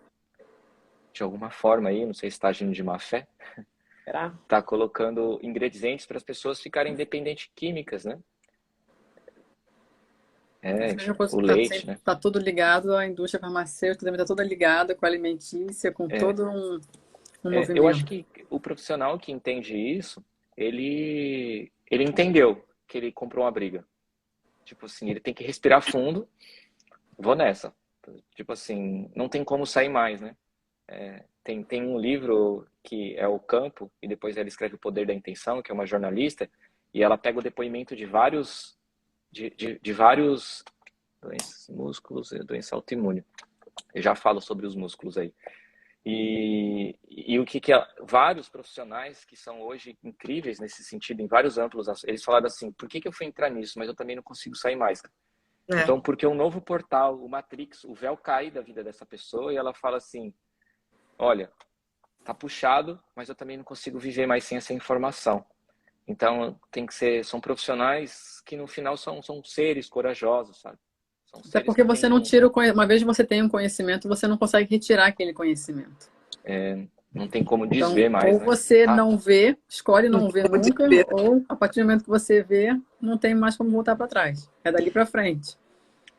de alguma forma aí, não sei se está agindo de má fé, está colocando ingredientes para as pessoas ficarem dependentes químicas, né? O leite, né? Está tudo ligado à indústria farmacêutica, também está toda ligada com a alimentícia, com todo um movimento. Eu acho que o profissional que entende isso, ele entendeu que ele comprou uma briga. Tipo assim, ele tem que respirar fundo, vou nessa. Tipo assim, não tem como sair mais, né? Tem um livro que é O Campo, e depois ela escreve O Poder da Intenção, que é uma jornalista, e ela pega o depoimento de vários doenças músculos e doença autoimune. Eu já falo sobre os músculos aí. E o que vários profissionais que são hoje incríveis nesse sentido, em vários âmbitos, eles falaram assim, por que eu fui entrar nisso, mas eu também não consigo sair mais? É. Então, porque um novo portal, o Matrix, o véu cai da vida dessa pessoa e ela fala assim, olha, tá puxado, mas eu também não consigo viver mais sem essa informação. Então, tem que ser, são profissionais que no final são seres corajosos, sabe? São Até seres porque que você têm não tira uma vez que você tem um conhecimento, você não consegue retirar aquele conhecimento. não tem como Então, desver mais, ou né? você Tá? não vê, escolhe Não não tem ver como nunca, dizer. ou a partir do momento que você vê, não tem mais como voltar para trás. É dali para frente.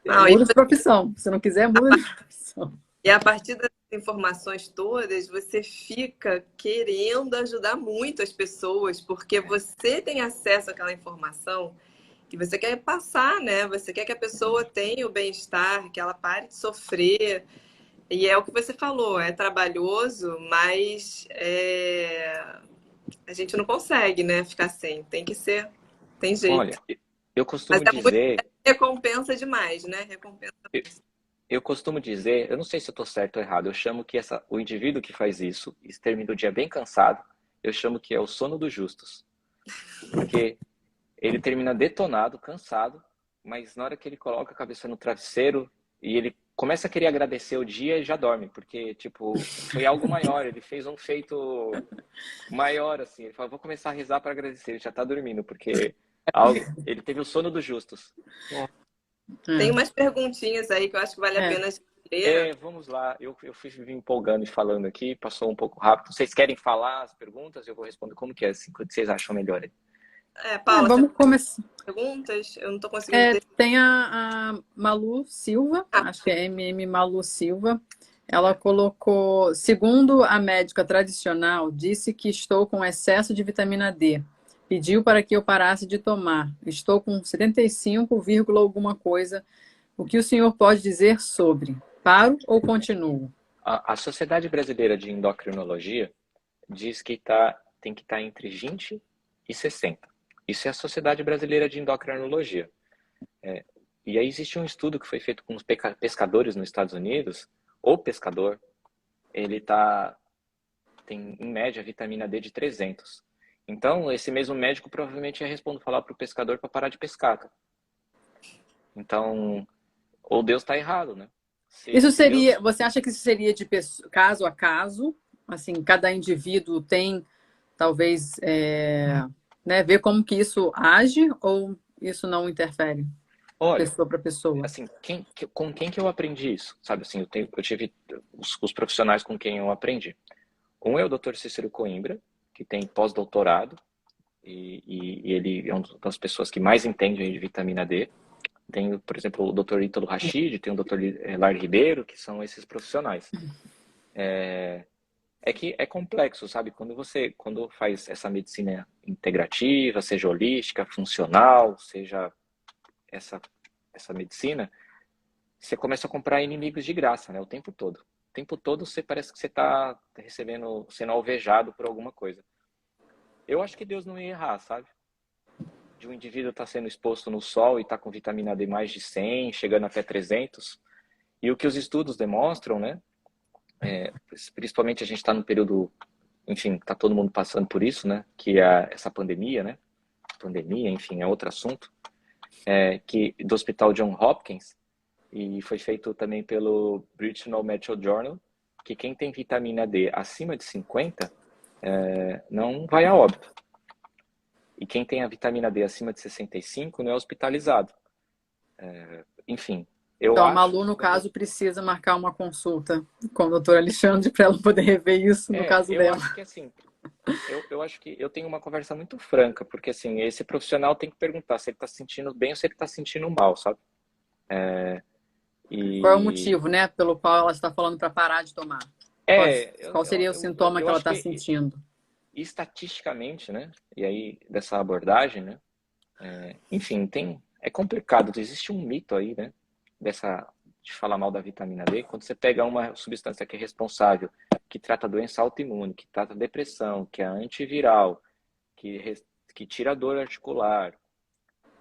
Não, Muda de profissão. Se não quiser, muda de profissão. e a partir dessas informações todas, você fica querendo ajudar muito as pessoas, porque você tem acesso àquela informação que você quer passar, né? Você quer que a pessoa tenha o bem-estar, que ela pare de sofrer. E é o que você falou, é trabalhoso, mas a gente não consegue, né, ficar sem. Tem que ser, tem jeito. Olha, eu Mas costumo é muito dizer, recompensa demais, né? Recompensa. eu costumo dizer, eu não sei se eu estou certo ou errado, eu chamo que o indivíduo que faz isso, e termina o dia bem cansado, eu chamo que é o sono dos justos. Porque ele termina detonado, cansado, mas na hora que ele coloca a cabeça no travesseiro e ele começa a querer agradecer o dia, ele já dorme, porque, tipo, foi algo maior, ele fez um feito maior, assim. Ele fala, vou começar a rezar para agradecer, ele já tá dormindo, porque ele teve o sono dos justos. Tem É. umas perguntinhas aí que eu acho que vale a É. pena a gente ler. Vamos lá, eu fui me empolgando e falando aqui, passou um pouco rápido. Vocês querem falar as perguntas? Eu vou responder como que é, assim, o que vocês acham melhor aí. Paula, você Vamos tem começar. perguntas? Eu não estou conseguindo ter. Tem a Malu Silva, Ah, acho que é MM Malu Silva. Ela colocou, segundo a médica tradicional, disse que estou com excesso de vitamina D. Pediu para que eu parasse de tomar. Estou com 75, alguma coisa. O que o senhor pode dizer sobre? Paro ou continuo? A Sociedade Brasileira de Endocrinologia diz que tem que estar entre 20 e 60. Isso é a Sociedade Brasileira de Endocrinologia. E aí existe um estudo que foi feito com os pescadores nos Estados Unidos. O pescador, ele tem em média vitamina D de 300. Então, esse mesmo médico provavelmente ia falar para o pescador para parar de pescar. Cara. Então, ou Deus está errado, né? Isso Se seria, Deus... você acha que isso seria de caso a caso? Assim, cada indivíduo tem, talvez, né, ver como que isso age ou isso não interfere Olha, pessoa para pessoa? assim, com quem que eu aprendi isso? Sabe assim, eu tive os profissionais com quem eu aprendi. Um é o Dr. Cícero Coimbra, que tem pós-doutorado, e ele é uma das pessoas que mais entende de vitamina D. Tem, por exemplo, o Dr. Ítalo Rachid, tem o Dr. Lar Ribeiro, que são esses profissionais. É que é complexo, sabe? Quando faz essa medicina integrativa, seja holística, funcional, seja essa medicina, você começa a comprar inimigos de graça, né? O tempo todo. O tempo todo você parece que você está sendo alvejado por alguma coisa. Eu acho que Deus não ia errar, sabe? De um indivíduo estar sendo exposto no sol e estar com vitamina D mais de 100, chegando até 300. E o que os estudos demonstram, né? Principalmente a gente está no período, enfim, está todo mundo passando por isso, né? Que é essa pandemia, né? Pandemia, enfim, é outro assunto. Que do Hospital John Hopkins, e foi feito também pelo British Medical Journal, que quem tem vitamina D acima de 50 não vai a óbito. E quem tem a vitamina D acima de 65 não é hospitalizado. Enfim, eu Então, a acho Malu, que no quando... caso, precisa marcar uma consulta com o doutor Alexandre para ela poder rever isso no caso eu dela. acho que assim, eu acho que eu tenho uma conversa muito franca, porque assim, esse profissional tem que perguntar se ele está se sentindo bem ou se ele está se sentindo mal, sabe? Qual é o E motivo, né, pelo qual ela está falando para parar de tomar? Qual seria o sintoma eu que ela acho está que sentindo? estatisticamente, né? E aí dessa abordagem, né? Enfim, é complicado. Existe um mito aí, né? De falar mal da vitamina D. Quando você pega uma substância que é responsável, que trata doença autoimune, que trata depressão, que é antiviral, que tira a dor articular,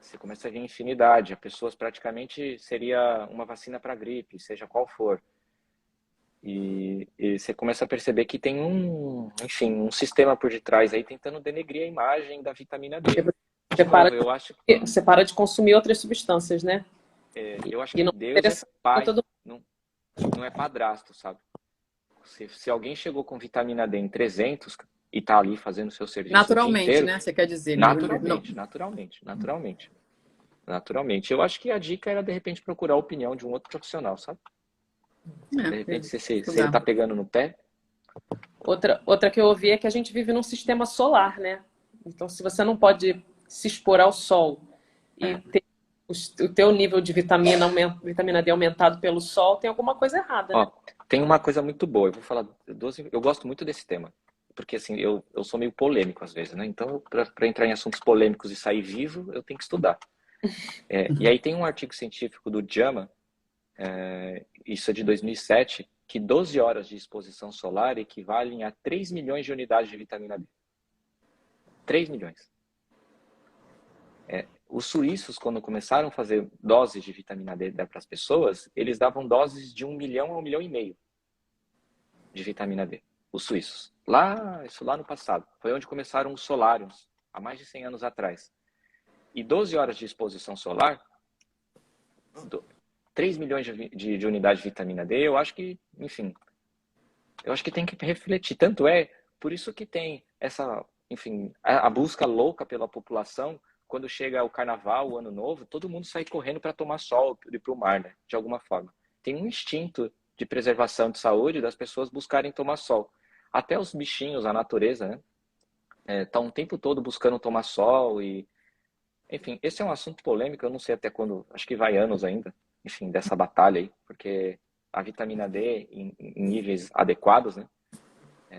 você começa a ver infinidade. A pessoas praticamente seria uma vacina para gripe, seja qual for. E você começa a perceber que tem enfim, um sistema por detrás aí tentando denegrir a imagem da vitamina D. Você De para, novo, eu acho, você para de consumir outras substâncias, né? eu acho E que não Deus é interessa pra pai, todo não é padrasto, sabe? Se alguém chegou com vitamina D em 300 e tá ali fazendo o seu serviço o dia Naturalmente, inteiro, né? Você quer dizer, né? Não. naturalmente. Eu acho que a dica era, de repente, procurar a opinião de um outro profissional, sabe? De repente, se ele Estudar. tá pegando no pé, outra que eu ouvi é que a gente vive num sistema solar, né? Então, se você não pode se expor ao sol e ter o teu nível de vitamina D aumentado pelo sol, tem alguma coisa errada, né? ó, tem uma coisa muito boa. Eu vou falar, eu gosto muito desse tema. Porque, assim, eu sou meio polêmico às vezes, né? Então, para entrar em assuntos polêmicos e sair vivo, eu tenho que estudar. E aí tem um artigo científico do JAMA, isso é de 2007, que 12 horas de exposição solar equivalem a 3 milhões de unidades de vitamina D. 3 milhões. Os suíços, quando começaram a fazer doses de vitamina D para as pessoas, eles davam doses de 1 milhão a 1 milhão e meio de vitamina D. Os suíços. Isso lá no passado. Foi onde começaram os solários, há mais de 100 anos atrás. E 12 horas de exposição solar, 3 milhões de unidades de vitamina D, eu acho que, enfim, eu acho que tem que refletir. Tanto é, por isso que tem essa, enfim, a busca louca pela população. Quando chega o carnaval, o ano novo, todo mundo sai correndo para tomar sol e ir para o mar, né? De alguma forma. Tem um instinto de preservação de saúde das pessoas buscarem tomar sol. Até os bichinhos, a natureza, né? Tá um tempo todo buscando tomar sol e... Enfim, esse é um assunto polêmico, eu não sei até quando, acho que vai anos ainda, enfim, dessa batalha aí, porque a vitamina D em níveis adequados, né?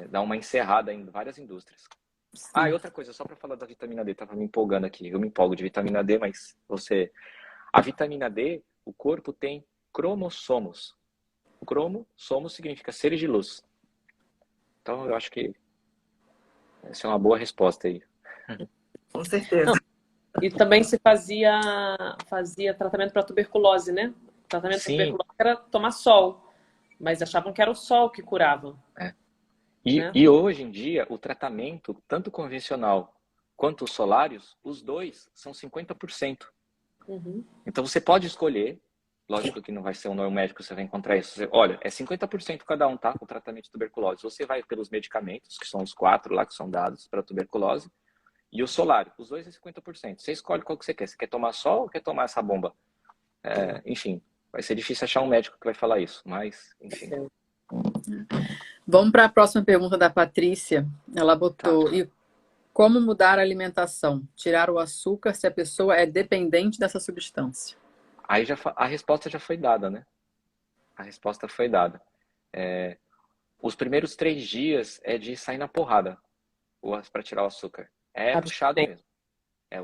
Dá uma encerrada em várias indústrias. E outra coisa, só para falar da vitamina D, tava me empolgando aqui. Eu me empolgo de vitamina D, mas a vitamina D, o corpo tem cromossomos. Cromossomos significa seres de luz. Então, eu acho que essa é uma boa resposta aí. Com certeza. E também se fazia tratamento para tuberculose, né? O tratamento para Sim. tuberculose era tomar sol, mas achavam que era o sol que curava. Né? E hoje em dia, o tratamento, tanto convencional quanto os solários, os dois são 50%. Uhum. Então, você pode escolher, lógico que não vai ser um neuromédico, você vai encontrar isso. Olha, é 50% cada um, tá? O tratamento de tuberculose. Você vai pelos medicamentos, que são os 4 lá que são dados para tuberculose, e o solário. Os dois é 50%. Você escolhe qual que você quer. Você quer tomar sol ou quer tomar essa bomba? Enfim, vai ser difícil achar um médico que vai falar isso, mas, enfim. Vamos para a próxima pergunta da Patrícia. Ela botou: e como mudar a alimentação? Tirar o açúcar se a pessoa é dependente dessa substância? Aí a resposta já foi dada, né? A resposta foi dada. Os primeiros 3 dias é de sair na porrada para tirar o açúcar. É puxado mesmo.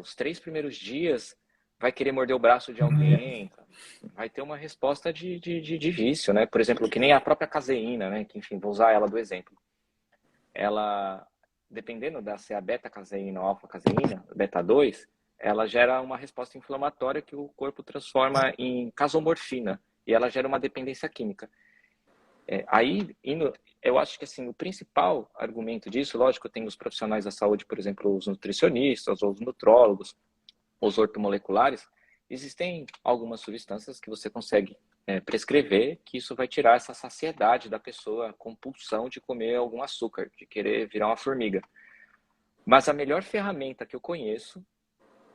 Os 3 primeiros dias vai querer morder o braço de alguém, vai ter uma resposta de vício, né? Por exemplo, que nem a própria caseína, né? Que, enfim, vou usar ela do exemplo. Ela, dependendo se é a beta-caseína ou alfa-caseína, beta-2, ela gera uma resposta inflamatória que o corpo transforma em casomorfina e ela gera uma dependência química. Eu acho que assim, o principal argumento disso, lógico, tem os profissionais da saúde, por exemplo, os nutricionistas, os nutrólogos, os ortomoleculares. Existem algumas substâncias que você consegue prescrever que isso vai tirar essa saciedade da pessoa, a compulsão de comer algum açúcar, de querer virar uma formiga. Mas a melhor ferramenta que eu conheço,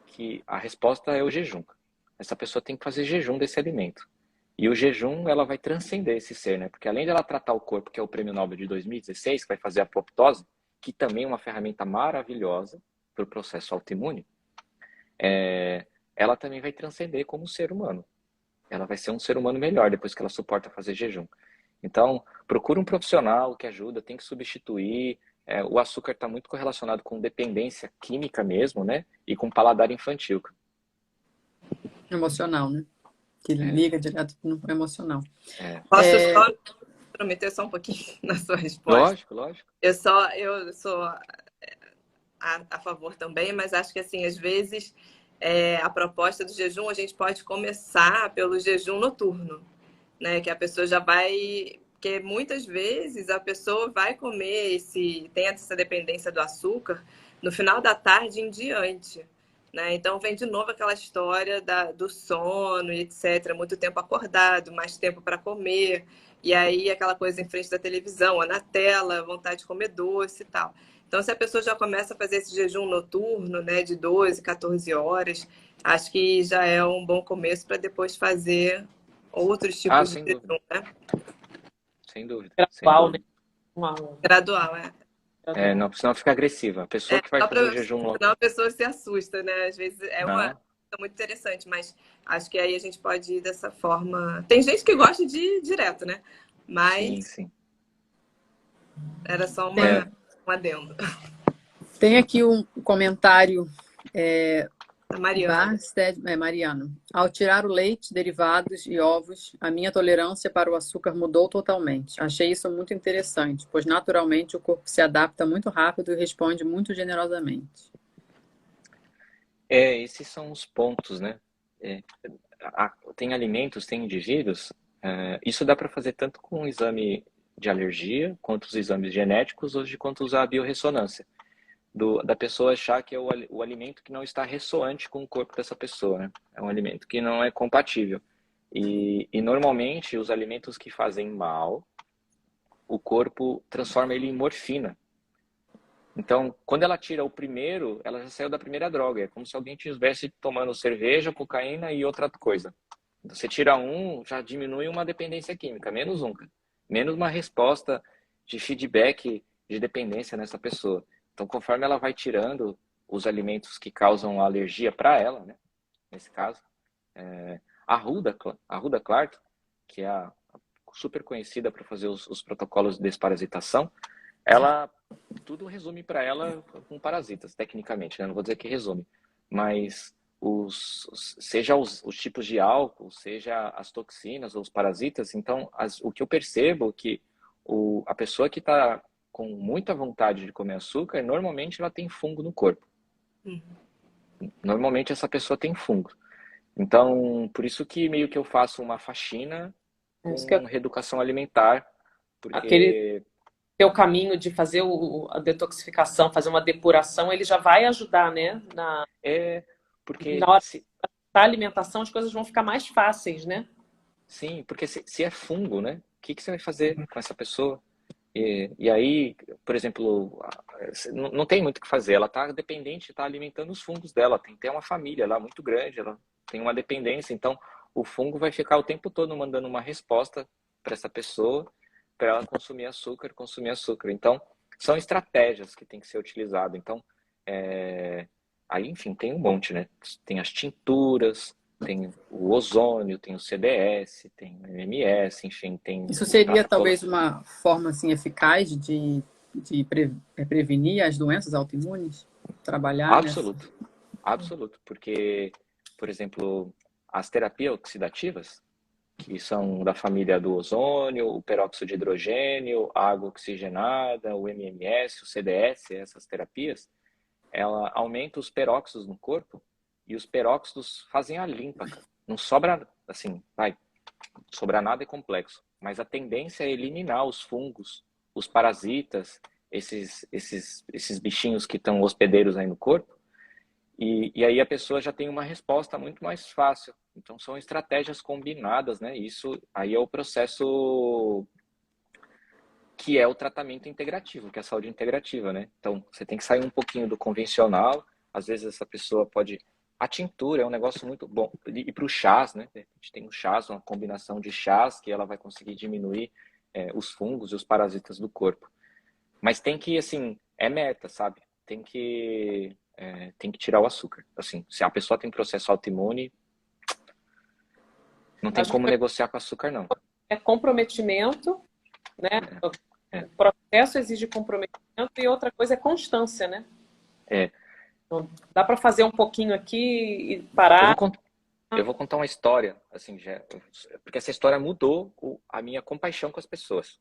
que a resposta é o jejum. Essa pessoa tem que fazer jejum desse alimento. E o jejum, ela vai transcender esse ser, né? Porque além de ela tratar o corpo, que é o Prêmio Nobel de 2016, que vai fazer a apoptose, que também é uma ferramenta maravilhosa para o processo autoimune, ela também vai transcender como ser humano. Ela vai ser um ser humano melhor depois que ela suporta fazer jejum. Então, procura um profissional que ajuda, tem que substituir. O açúcar está muito correlacionado com dependência química mesmo, né? E com paladar infantil. Emocional, né? Que liga direto no emocional. Posso só prometer só um pouquinho na sua resposta? Lógico. Eu sou a favor também, mas acho que assim, às vezes a proposta do jejum, a gente pode começar pelo jejum noturno, né? Que a pessoa já vai Porque muitas vezes a pessoa vai comer tem essa dependência do açúcar no final da tarde em diante, né? Então vem de novo aquela história do sono e etc. Muito tempo acordado, mais tempo para comer, e aí aquela coisa em frente da televisão, ou na tela, vontade de comer doce e tal. Então, se a pessoa já começa a fazer esse jejum noturno, né, de 12, 14 horas, acho que já é um bom começo para depois fazer outros Ah, tipos de sem dúvida. jejum, né? Sem dúvida. Sem Gradual, né? dúvida. Um a um. Gradual, é. Gradual. Não, senão fica agressiva. A pessoa que vai Só fazer o para jejum logo. senão a pessoa se assusta, né? Às vezes é uma Não, coisa muito interessante, mas acho que aí a gente pode ir dessa forma. Tem gente que gosta de ir direto, né? sim, Mas sim. era só Tem, um adendo. tem aqui um comentário A Mariana. Barsted, Mariano. Ao tirar o leite, derivados e ovos, a minha tolerância para o açúcar mudou totalmente. Achei isso muito interessante, pois naturalmente o corpo se adapta muito rápido e responde muito generosamente. Esses são os pontos, né? É, tem alimentos, tem indivíduos. Isso dá para fazer tanto com o exame de alergia, quanto os exames genéticos, hoje, quanto usar a biorressonância. Da pessoa achar que é o alimento que não está ressoante com o corpo dessa pessoa, né? É um alimento que não é compatível. E normalmente os alimentos que fazem mal, o corpo transforma ele em morfina. Então, quando ela tira o primeiro, ela já saiu da primeira droga. É como se alguém estivesse tomando cerveja, cocaína e outra coisa. Então, você tira um, já diminui uma dependência química, menos um, menos uma resposta de feedback de dependência nessa pessoa. Então, conforme ela vai tirando os alimentos que causam alergia para ela, né? Nesse caso, a Ruda Clark, que é a super conhecida para fazer os protocolos de desparasitação, ela tudo resume para ela com parasitas, tecnicamente, né? Não vou dizer que resume, mas seja os tipos de álcool, seja as toxinas ou os parasitas, então o que eu percebo é que a pessoa que está com muita vontade de comer açúcar, normalmente ela tem fungo no corpo. Normalmente essa pessoa tem fungo. Então, por isso que meio que eu faço uma faxina com reeducação alimentar, Aquele porque teu caminho de fazer a detoxificação, fazer uma depuração, ele já vai ajudar, né? porque Na hora da alimentação, as coisas vão ficar mais fáceis, né? sim, porque se é fungo, né? O que você vai fazer com essa pessoa? E aí, por exemplo, não tem muito o que fazer. Ela está dependente, está alimentando os fungos dela. Tem até uma família lá muito grande, ela tem uma dependência. Então, o fungo vai ficar o tempo todo mandando uma resposta para essa pessoa, para ela consumir açúcar, consumir açúcar. Então, são estratégias que tem que ser utilizado. Então, aí, enfim, tem um monte, né? Tem as tinturas, tem o ozônio, tem o CDS, tem o MMS, enfim, tem Isso seria a talvez uma forma assim eficaz de prevenir as doenças autoimunes? Trabalhar nessa. absoluto, absoluto, porque, por exemplo, as terapias oxidativas, que são da família do ozônio, o peróxido de hidrogênio, a água oxigenada, o MMS, o CDS, essas terapias, ela aumenta os peróxidos no corpo e os peróxidos fazem a limpa, cara. Não sobra, assim, sobrar nada é complexo, mas a tendência é eliminar os fungos, os parasitas, esses bichinhos que estão hospedeiros aí no corpo, e aí a pessoa já tem uma resposta muito mais fácil. Então são estratégias combinadas, né? Isso aí é o processo que é o tratamento integrativo, que é a saúde integrativa, né? Então você tem que sair um pouquinho do convencional, às vezes essa pessoa pode. A tintura é um negócio muito bom. E para o chás, né? A gente tem o chás, uma combinação de chás que ela vai conseguir diminuir os fungos e os parasitas do corpo. Mas tem que, assim, é meta, sabe? Tem que tirar o açúcar. Assim, se a pessoa tem processo autoimune, não tem Acho como que negociar com açúcar, não. é comprometimento, né? É. O processo exige comprometimento e outra coisa é constância, né? É. Então, dá para fazer um pouquinho aqui e Eu parar. vou contar uma história, assim, porque essa história mudou a minha compaixão com as pessoas.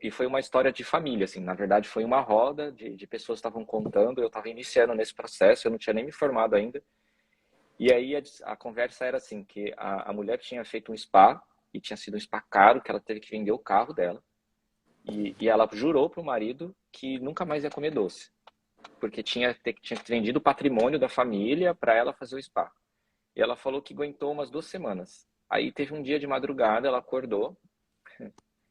E foi uma história de família, assim, na verdade foi uma roda de pessoas que estavam contando, eu estava iniciando nesse processo, eu não tinha nem me formado ainda. E aí a conversa era assim, que a mulher tinha feito um spa, e tinha sido um spa caro, que ela teve que vender o carro dela, E ela jurou pro marido que nunca mais ia comer doce, porque tinha vendido o patrimônio da família para ela fazer o spa. E ela falou que aguentou umas 2 semanas. Aí teve um dia de madrugada, ela acordou.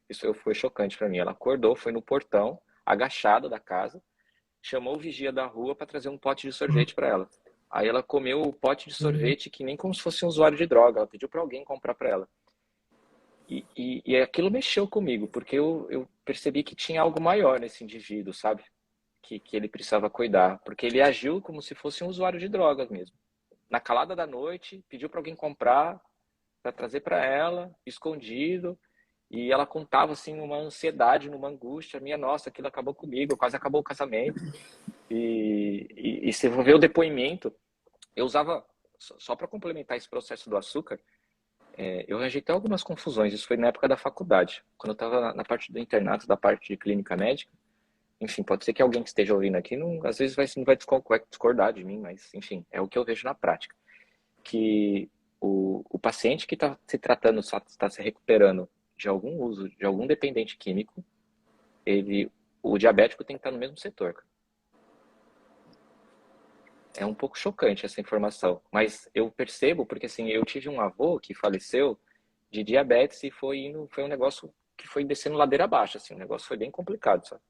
Isso foi chocante para mim. Ela acordou, foi no portão, agachada da casa, chamou o vigia da rua para trazer um pote de sorvete para ela. Aí ela comeu o pote de sorvete que nem como se fosse um usuário de droga. Ela pediu para alguém comprar para ela. E aquilo mexeu comigo, porque eu percebi que tinha algo maior nesse indivíduo, sabe? Que ele precisava cuidar. Porque ele agiu como se fosse um usuário de drogas mesmo. Na calada da noite, pediu para alguém comprar, para trazer para ela, escondido. E ela contava assim numa ansiedade, numa angústia, minha nossa, aquilo acabou comigo, quase acabou o casamento. E se for ver o depoimento, eu usava, só para complementar esse processo do açúcar, eu arranjei até algumas confusões, isso foi na época da faculdade, quando eu estava na parte do internato, da parte de clínica médica. Enfim, pode ser que alguém que esteja ouvindo aqui, às vezes não vai discordar de mim, mas enfim, é o que eu vejo na prática. Que o paciente que está se tratando, está se recuperando de algum uso, de algum dependente químico, o diabético tem que estar no mesmo setor. É um pouco chocante essa informação, mas eu percebo porque assim, eu tive um avô que faleceu de diabetes e foi um negócio que foi descendo ladeira abaixo, assim, o negócio foi bem complicado, sabe?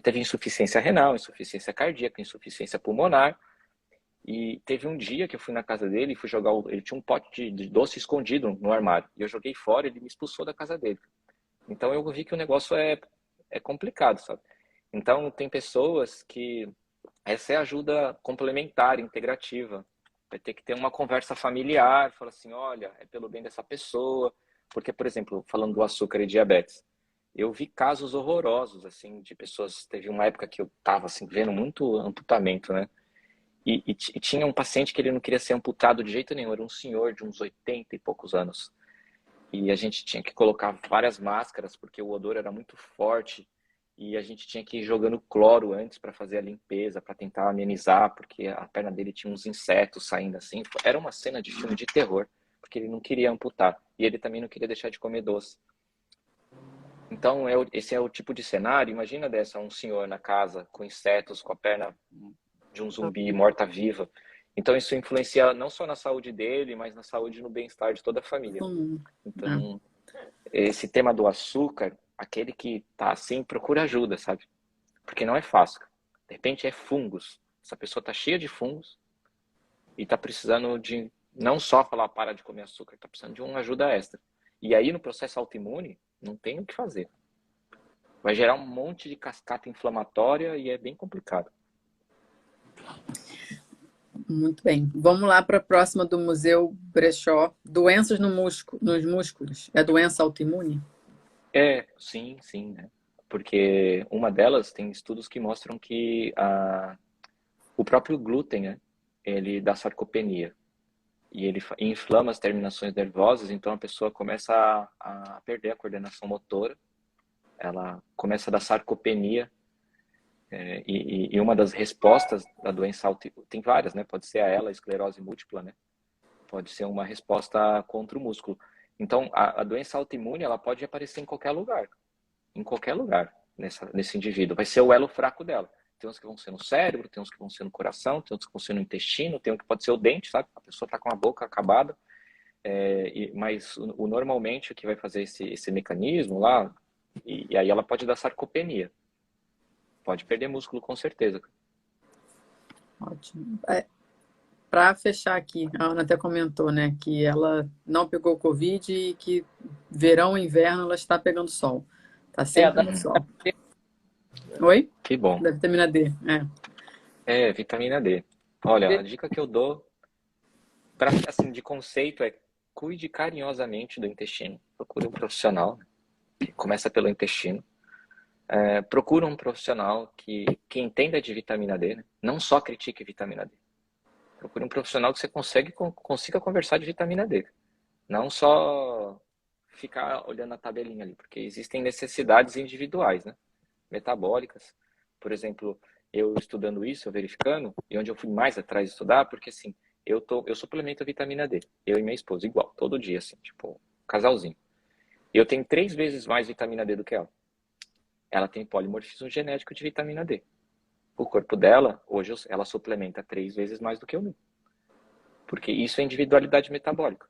Teve insuficiência renal, insuficiência cardíaca, insuficiência pulmonar. E teve um dia que eu fui na casa dele e fui jogar. Ele tinha um pote de doce escondido no armário. E eu joguei fora e ele me expulsou da casa dele. Então eu vi que o negócio é complicado, sabe? Então tem pessoas que essa é a ajuda complementar, integrativa. Vai ter que ter uma conversa familiar, falar assim, olha, é pelo bem dessa pessoa. Porque, por exemplo, falando do açúcar e diabetes, eu vi casos horrorosos, assim, de pessoas... Teve uma época que eu tava, assim, vendo muito amputamento, né? E tinha um paciente que ele não queria ser amputado de jeito nenhum, era um senhor de uns 80 e poucos anos. E a gente tinha que colocar várias máscaras, porque o odor era muito forte, e a gente tinha que ir jogando cloro antes para fazer a limpeza, para tentar amenizar, porque a perna dele tinha uns insetos saindo assim. Era uma cena de filme de terror, porque ele não queria amputar, e ele também não queria deixar de comer doce. Então, esse é o tipo de cenário. Imagina um senhor na casa com insetos, com a perna de um zumbi morta-viva. Então, isso influencia não só na saúde dele, mas na saúde e no bem-estar de toda a família. Então, esse tema do açúcar, aquele que tá assim, procura ajuda, sabe? Porque não é fácil. De repente é fungos. Essa pessoa tá cheia de fungos e tá precisando de não só falar para de comer açúcar, tá precisando de uma ajuda extra. E aí, no processo autoimune, não tem o que fazer. Vai gerar um monte de cascata inflamatória e é bem complicado. Muito bem. Vamos lá para a próxima do Museu Brechó. Doenças nos músculos. É doença autoimune? Sim, né? Porque uma delas tem estudos que mostram que o próprio glúten, né, ele dá sarcopenia. E ele inflama as terminações nervosas, então a pessoa começa a perder a coordenação motora, ela começa a dar sarcopenia, e uma das respostas da doença autoimune, tem várias, né? Pode ser a esclerose múltipla, né? Pode ser uma resposta contra o músculo. Então, a doença autoimune, ela pode aparecer em qualquer lugar nesse indivíduo. Vai ser o elo fraco dela. Tem uns que vão ser no cérebro, tem uns que vão ser no coração, tem uns que vão ser no intestino, tem um que pode ser o dente, sabe? A pessoa está com a boca acabada, mas normalmente o que vai fazer esse mecanismo lá, e aí ela pode dar sarcopenia. Pode perder músculo com certeza. Ótimo. Para fechar aqui, a Ana até comentou, né, que ela não pegou Covid e que verão e inverno ela está pegando sol. Está sempre no sol. Oi? Que bom. Da vitamina D. Vitamina D. Olha, a dica que eu dou, assim, de conceito cuide carinhosamente do intestino. Procure um profissional que começa pelo intestino. Procure um profissional que entenda de vitamina D, né? Não só critique vitamina D. Procure um profissional que você consiga conversar de vitamina D. Não só ficar olhando a tabelinha ali, porque existem necessidades individuais, né? Metabólicas. Por exemplo, eu estudando isso, eu verificando, e onde eu fui mais atrás de estudar, porque assim, eu suplemento a vitamina D. Eu e minha esposa, igual, todo dia, assim, tipo, casalzinho. Eu tenho 3 vezes mais vitamina D do que ela. Ela tem polimorfismo genético de vitamina D. O corpo dela, hoje, ela suplementa 3 vezes mais do que o meu. Porque isso é individualidade metabólica.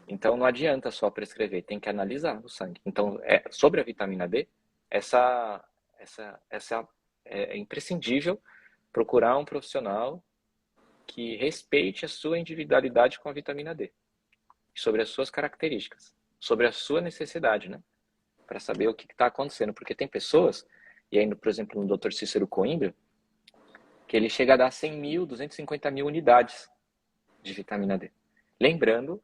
Então, não adianta só prescrever, tem que analisar no sangue. Então, sobre a vitamina D, é imprescindível procurar um profissional que respeite a sua individualidade com a vitamina D. Sobre as suas características, sobre a sua necessidade, né? Para saber o que está acontecendo. Porque tem pessoas, e aí, por exemplo, no Dr. Cícero Coimbra, que ele chega a dar 100 mil, 250 mil unidades de vitamina D. Lembrando,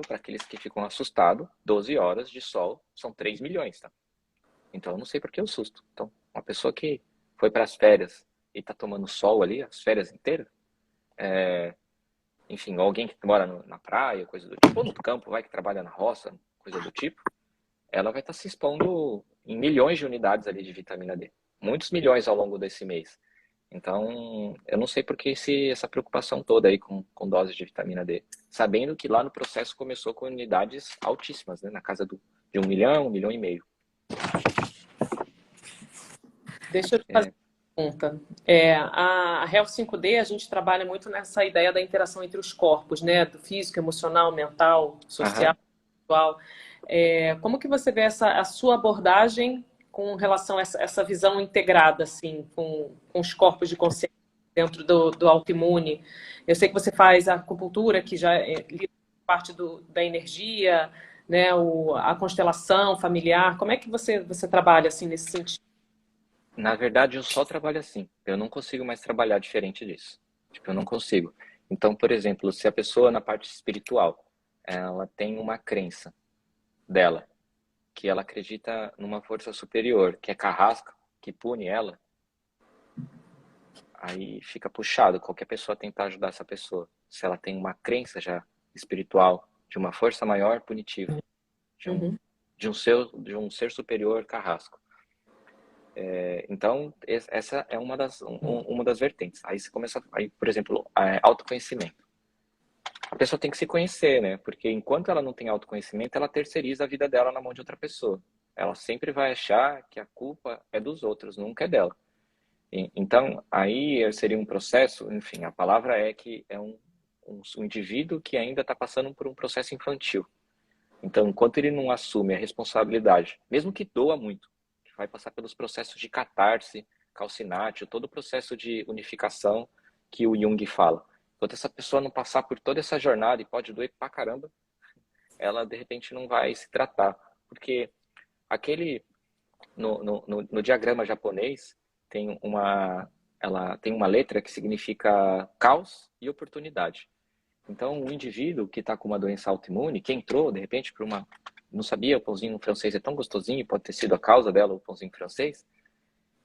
para aqueles que ficam assustados, 12 horas de sol são 3 milhões, tá? Então, eu não sei por que o susto. Então, uma pessoa que foi para as férias e está tomando sol ali, as férias inteiras, enfim, alguém que mora na praia, coisa do tipo, ou no campo, vai que trabalha na roça, coisa do tipo, ela vai estar se expondo em milhões de unidades ali de vitamina D. Muitos milhões ao longo desse mês. Então, eu não sei por que essa preocupação toda aí com doses de vitamina D. Sabendo que lá no processo começou com unidades altíssimas, né? Na casa de 1 milhão e meio. Deixa eu te fazer uma pergunta. A Health 5D, a gente trabalha muito nessa ideia da interação entre os corpos, né? Do físico, emocional, mental, social, espiritual. Como que você vê a sua abordagem com relação a essa visão integrada, assim, com os corpos de consciência dentro do autoimune? Eu sei que você faz a acupuntura, que já lida com parte da energia, né? A constelação familiar. Como é que você trabalha, assim, nesse sentido? Na verdade, eu só trabalho assim. Eu não consigo mais trabalhar diferente disso. Tipo, eu não consigo. Então, por exemplo, se a pessoa na parte espiritual, ela tem uma crença dela, que ela acredita numa força superior, que é carrasca, que pune ela, aí fica puxado qualquer pessoa tentar ajudar essa pessoa. Se ela tem uma crença já espiritual de uma força maior punitiva, de um ser superior carrasco. Então, essa é uma das vertentes. Aí você começa, por exemplo, autoconhecimento. A pessoa tem que se conhecer, né? Porque enquanto ela não tem autoconhecimento, ela terceiriza a vida dela na mão de outra pessoa. Ela sempre vai achar que a culpa é dos outros, nunca é dela. Então, aí seria um processo, enfim, a palavra é que é um indivíduo que ainda está passando por um processo infantil. Então, enquanto ele não assume a responsabilidade, mesmo que doa muito, que vai passar pelos processos de catarse, calcinátil, todo o processo de unificação que o Jung fala. Enquanto essa pessoa não passar por toda essa jornada, e pode doer pra caramba, ela de repente não vai se tratar. Porque no diagrama japonês ela tem uma letra que significa caos e oportunidade. Então, o indivíduo que está com uma doença autoimune, que entrou, de repente, não sabia, o pãozinho francês é tão gostosinho, pode ter sido a causa dela, o pãozinho francês,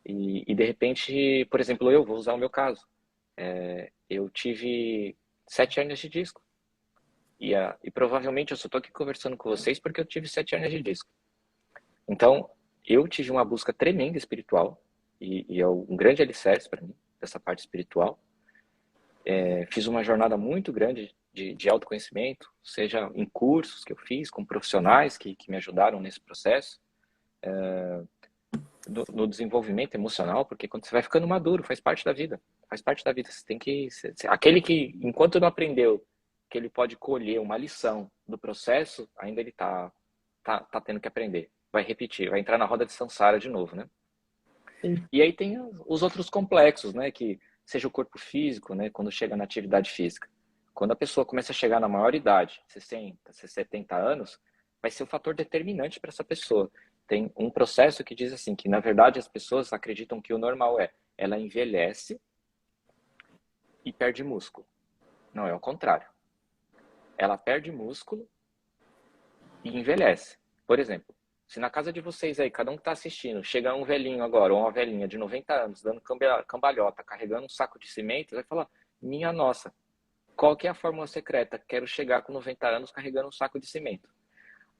e de repente, por exemplo, eu vou usar o meu caso. Eu tive 7 hernias de disco. E provavelmente eu só estou aqui conversando com vocês porque eu tive 7 hernias de disco. Então, eu tive uma busca tremenda espiritual, e é um grande alicerce para mim, dessa parte espiritual. Fiz uma jornada muito grande de autoconhecimento, seja em cursos que eu fiz, com profissionais que me ajudaram nesse processo, no desenvolvimento emocional, porque quando você vai ficando maduro, faz parte da vida. Faz parte da vida. Você tem que... Aquele que, enquanto não aprendeu que ele pode colher uma lição do processo, ainda ele tá tendo que aprender. Vai repetir, vai entrar na roda de samsara de novo, né? Sim. E aí tem os outros complexos, né? Que seja o corpo físico, né? Quando chega na atividade física. Quando a pessoa começa a chegar na maior idade, 60, 70 anos, vai ser o fator determinante para essa pessoa. Tem um processo que diz assim, que na verdade as pessoas acreditam que o normal ela envelhece e perde músculo. Não, é o contrário. Ela perde músculo e envelhece. Por exemplo, se na casa de vocês aí, cada um que está assistindo, chega um velhinho agora, ou uma velhinha de 90 anos, dando cambalhota, carregando um saco de cimento, vai falar, minha nossa, qual que é a fórmula secreta? Quero chegar com 90 anos carregando um saco de cimento.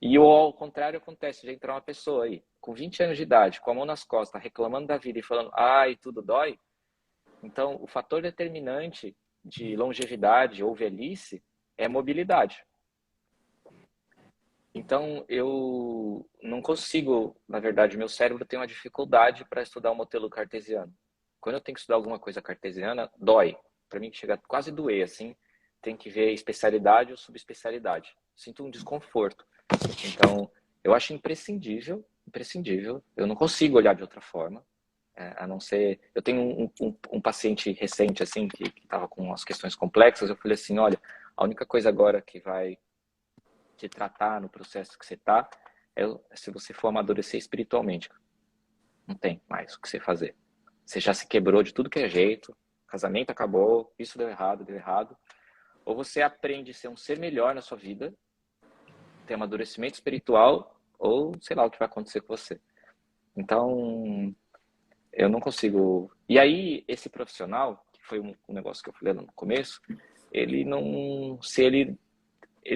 E ao contrário acontece, de entrar uma pessoa aí, com 20 anos de idade, com a mão nas costas, reclamando da vida e falando, ai, tudo dói. Então, o fator determinante de longevidade ou velhice é a mobilidade. Então, eu não consigo, na verdade, meu cérebro tem uma dificuldade para estudar o modelo cartesiano. Quando eu tenho que estudar alguma coisa cartesiana, dói. Para mim, chega a quase doer, assim. Tem que ver especialidade ou subespecialidade. Sinto um desconforto. Então, eu acho imprescindível, imprescindível. Eu não consigo olhar de outra forma, a não ser... Eu tenho um paciente recente, assim, que estava com umas questões complexas. Eu falei assim, olha, a única coisa agora que vai te tratar no processo que você está é se você for amadurecer espiritualmente. Não tem mais o que você fazer. Você já se quebrou de tudo que é jeito, casamento acabou, isso deu errado. Ou você aprende a ser um ser melhor na sua vida, ter amadurecimento espiritual, ou sei lá o que vai acontecer com você. Então, eu não consigo... E aí, esse profissional, que foi um negócio que eu falei no começo, ele não... Se ele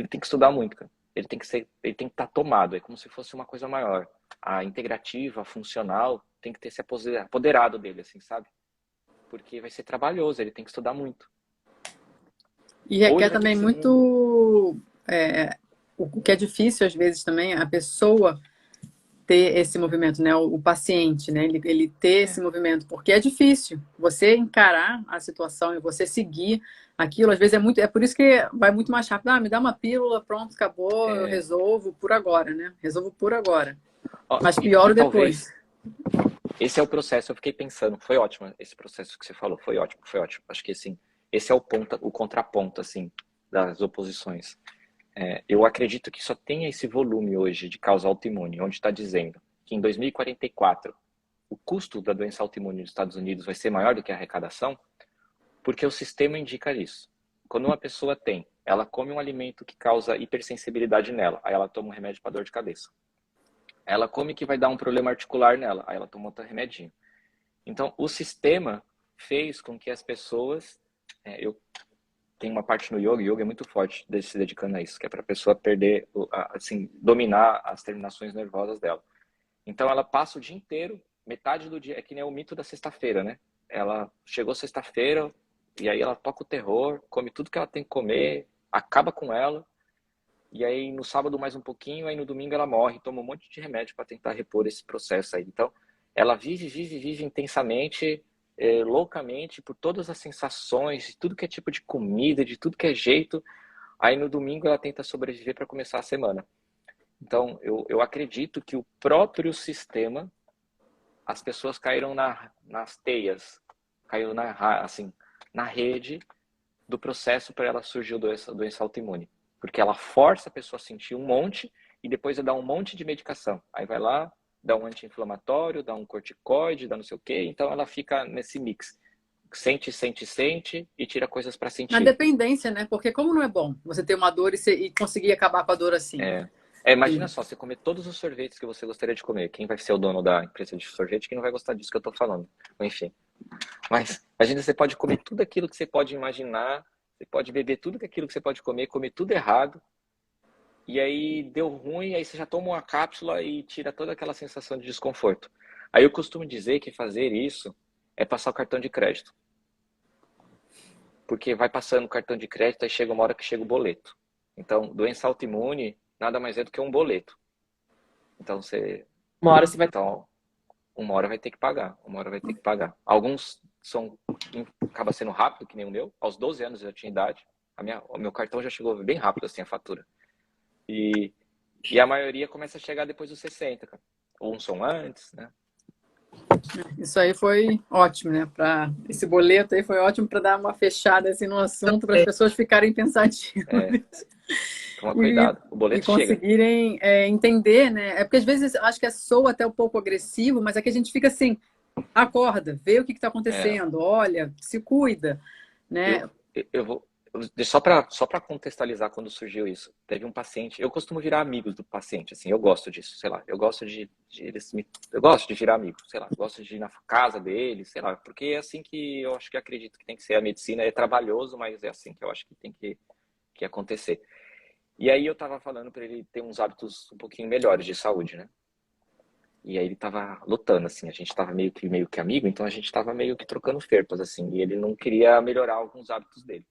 tem que estudar muito, cara. Ele tem que estar tomado, é como se fosse uma coisa maior. A integrativa, a funcional, tem que ter se apoderado dele, assim, sabe? Porque vai ser trabalhoso, ele tem que estudar muito. E Ou ele requer vai ter também que ser muito. O que é difícil, às vezes, também, a pessoa ter esse movimento, né? O paciente, né? Ele ter esse movimento, porque é difícil você encarar a situação e você seguir aquilo. Às vezes é muito. É por isso que vai muito mais rápido. Ah, me dá uma pílula, pronto, acabou, eu resolvo por agora, né? Resolvo por agora. Ó, Mas e pioro depois. talvez esse é o processo. Eu fiquei pensando, foi ótimo esse processo que você falou, foi ótimo, foi ótimo. Acho que assim, esse é o contraponto assim das oposições. Eu acredito que só tenha esse volume hoje de causa autoimune, onde está dizendo que em 2044 o custo da doença autoimune nos Estados Unidos vai ser maior do que a arrecadação, porque o sistema indica isso. Quando uma pessoa ela come um alimento que causa hipersensibilidade nela, aí ela toma um remédio para dor de cabeça. Ela come que vai dar um problema articular nela, aí ela toma outro remedinho. Então, o sistema fez com que as pessoas... eu tenho uma parte no yoga é muito forte se dedicando a isso, que é para a pessoa perder, assim, dominar as terminações nervosas dela. Então, ela passa o dia inteiro, metade do dia, é que nem o mito da sexta-feira, né? Ela chegou sexta-feira, e aí ela toca o terror, come tudo que ela tem que comer, acaba com ela, e aí no sábado mais um pouquinho, aí no domingo ela morre, toma um monte de remédio para tentar repor esse processo aí. Então, ela vive intensamente, loucamente, por todas as sensações, de tudo que é tipo de comida, de tudo que é jeito. Aí no domingo ela tenta sobreviver para começar a semana. Então, eu acredito que o próprio sistema, as pessoas caíram nas teias, caíram na rede do processo para ela surgir a doença autoimune. Porque ela força a pessoa a sentir um monte e depois dá um monte de medicação. Aí vai lá, dá um anti-inflamatório, dá um corticoide, dá não sei o quê. Então ela fica nesse mix. Sente e tira coisas para Na sentir. dependência, né? Porque como não é bom você ter uma dor e conseguir acabar com a dor assim? Imagina só, você comer todos os sorvetes que você gostaria de comer. Quem vai ser o dono da empresa de sorvete que não vai gostar disso que eu tô falando. Enfim. Mas imagina, você pode comer tudo aquilo que você pode imaginar, você pode beber tudo aquilo que você pode comer tudo errado, e aí deu ruim, aí você já toma uma cápsula e tira toda aquela sensação de desconforto. Aí eu costumo dizer que fazer isso é passar o cartão de crédito. Porque vai passando o cartão de crédito, aí chega uma hora que chega o boleto. Então, doença autoimune nada mais é do que um boleto. Então, Uma hora você vai... Então, uma hora vai ter que pagar. Alguns acaba sendo rápido, que nem o meu. Aos 12 anos eu já tinha idade. O meu cartão já chegou bem rápido, assim, a fatura. E a maioria começa a chegar depois dos 60, cara. Ou um som antes, né? Isso aí foi ótimo, né? Esse boleto aí foi ótimo para dar uma fechada assim, no assunto, para as pessoas ficarem pensativas. Toma cuidado, o boleto e conseguirem entender, né? É porque às vezes acho que soa até um pouco agressivo, mas é que a gente fica assim, acorda, vê o que está acontecendo, olha, se cuida, né? Eu vou só para contextualizar quando surgiu isso. Teve um paciente, eu costumo virar amigo do paciente, assim, eu gosto disso, sei lá, eu gosto de virar amigo, sei lá, eu gosto de ir na casa dele, sei lá, porque é assim que eu acho que acredito que tem que ser a medicina, é trabalhoso, mas é assim que eu acho que tem que acontecer. E aí eu tava falando para ele ter uns hábitos um pouquinho melhores de saúde, né? E aí ele tava lutando, assim, a gente tava meio que amigo, então a gente tava meio que trocando ferpas, assim, e ele não queria melhorar alguns hábitos dele.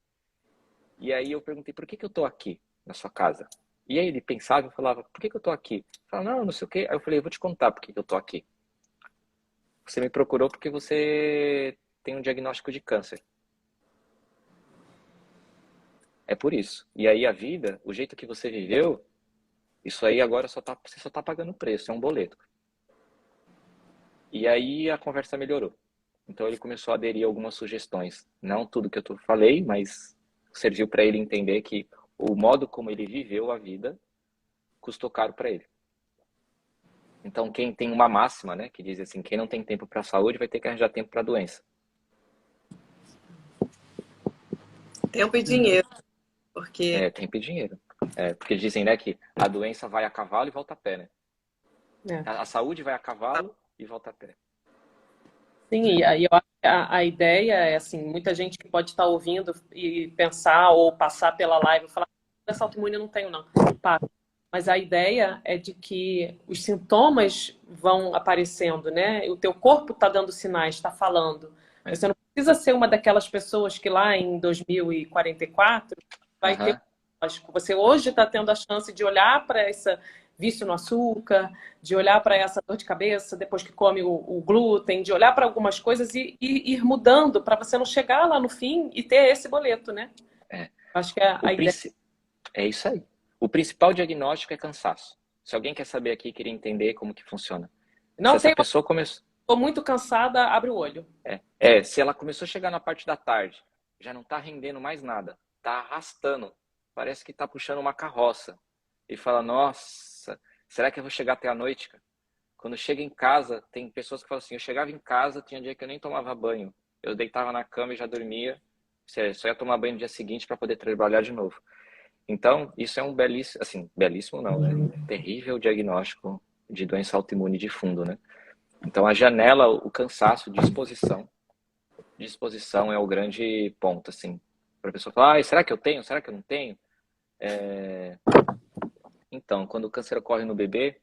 E aí eu perguntei, por que eu tô aqui na sua casa? E aí ele pensava e falava, por que que eu tô aqui? Eu falava, não, não sei o quê. Aí eu falei, eu vou te contar por que que eu tô aqui. Você me procurou porque você tem um diagnóstico de câncer. É por isso. E aí a vida, o jeito que você viveu, isso aí agora você só tá pagando o preço, é um boleto. E aí a conversa melhorou. Então ele começou a aderir a algumas sugestões. Não tudo que eu falei, mas serviu para ele entender que o modo como ele viveu a vida custou caro para ele. Então quem tem uma máxima, né, que diz assim, quem não tem tempo para a saúde vai ter que arranjar tempo para a doença. Tempo e dinheiro, porque Tempo e dinheiro. Porque dizem, né, que a doença vai a cavalo e volta a pé, né? A saúde vai a cavalo e volta a pé. Sim, e aí eu acho que a ideia é assim, muita gente que pode estar ouvindo e pensar ou passar pela live e falar, essa autoimune eu não tenho não. Pá. Mas a ideia é de que os sintomas vão aparecendo, né? O teu corpo está dando sinais, está falando. Você não precisa ser uma daquelas pessoas que lá em 2044 vai ter. Lógico, você hoje está tendo a chance de olhar para esse vício no açúcar, de olhar para essa dor de cabeça depois que come o glúten, de olhar para algumas coisas e ir mudando para você não chegar lá no fim e ter esse boleto, né? Acho que a ideia. É isso aí. O principal diagnóstico é cansaço. Se alguém quer saber aqui, queria entender como que funciona. Não, se essa pessoa começou... Estou muito cansada, abre o olho. Se ela começou a chegar na parte da tarde, já não está rendendo mais nada, está arrastando, parece que está puxando uma carroça. E fala, nossa, será que eu vou chegar até a noite, cara? Quando chega em casa, tem pessoas que falam assim, eu chegava em casa, tinha dia que eu nem tomava banho. Eu deitava na cama e já dormia, só ia tomar banho no dia seguinte para poder trabalhar de novo. Então, isso é um belíssimo, assim, belíssimo não, né? Terrível diagnóstico de doença autoimune de fundo, né? Então, a janela, o cansaço, disposição é o grande ponto, assim, para a pessoa falar, será que eu tenho? Será que eu não tenho? Então, quando o câncer ocorre no bebê,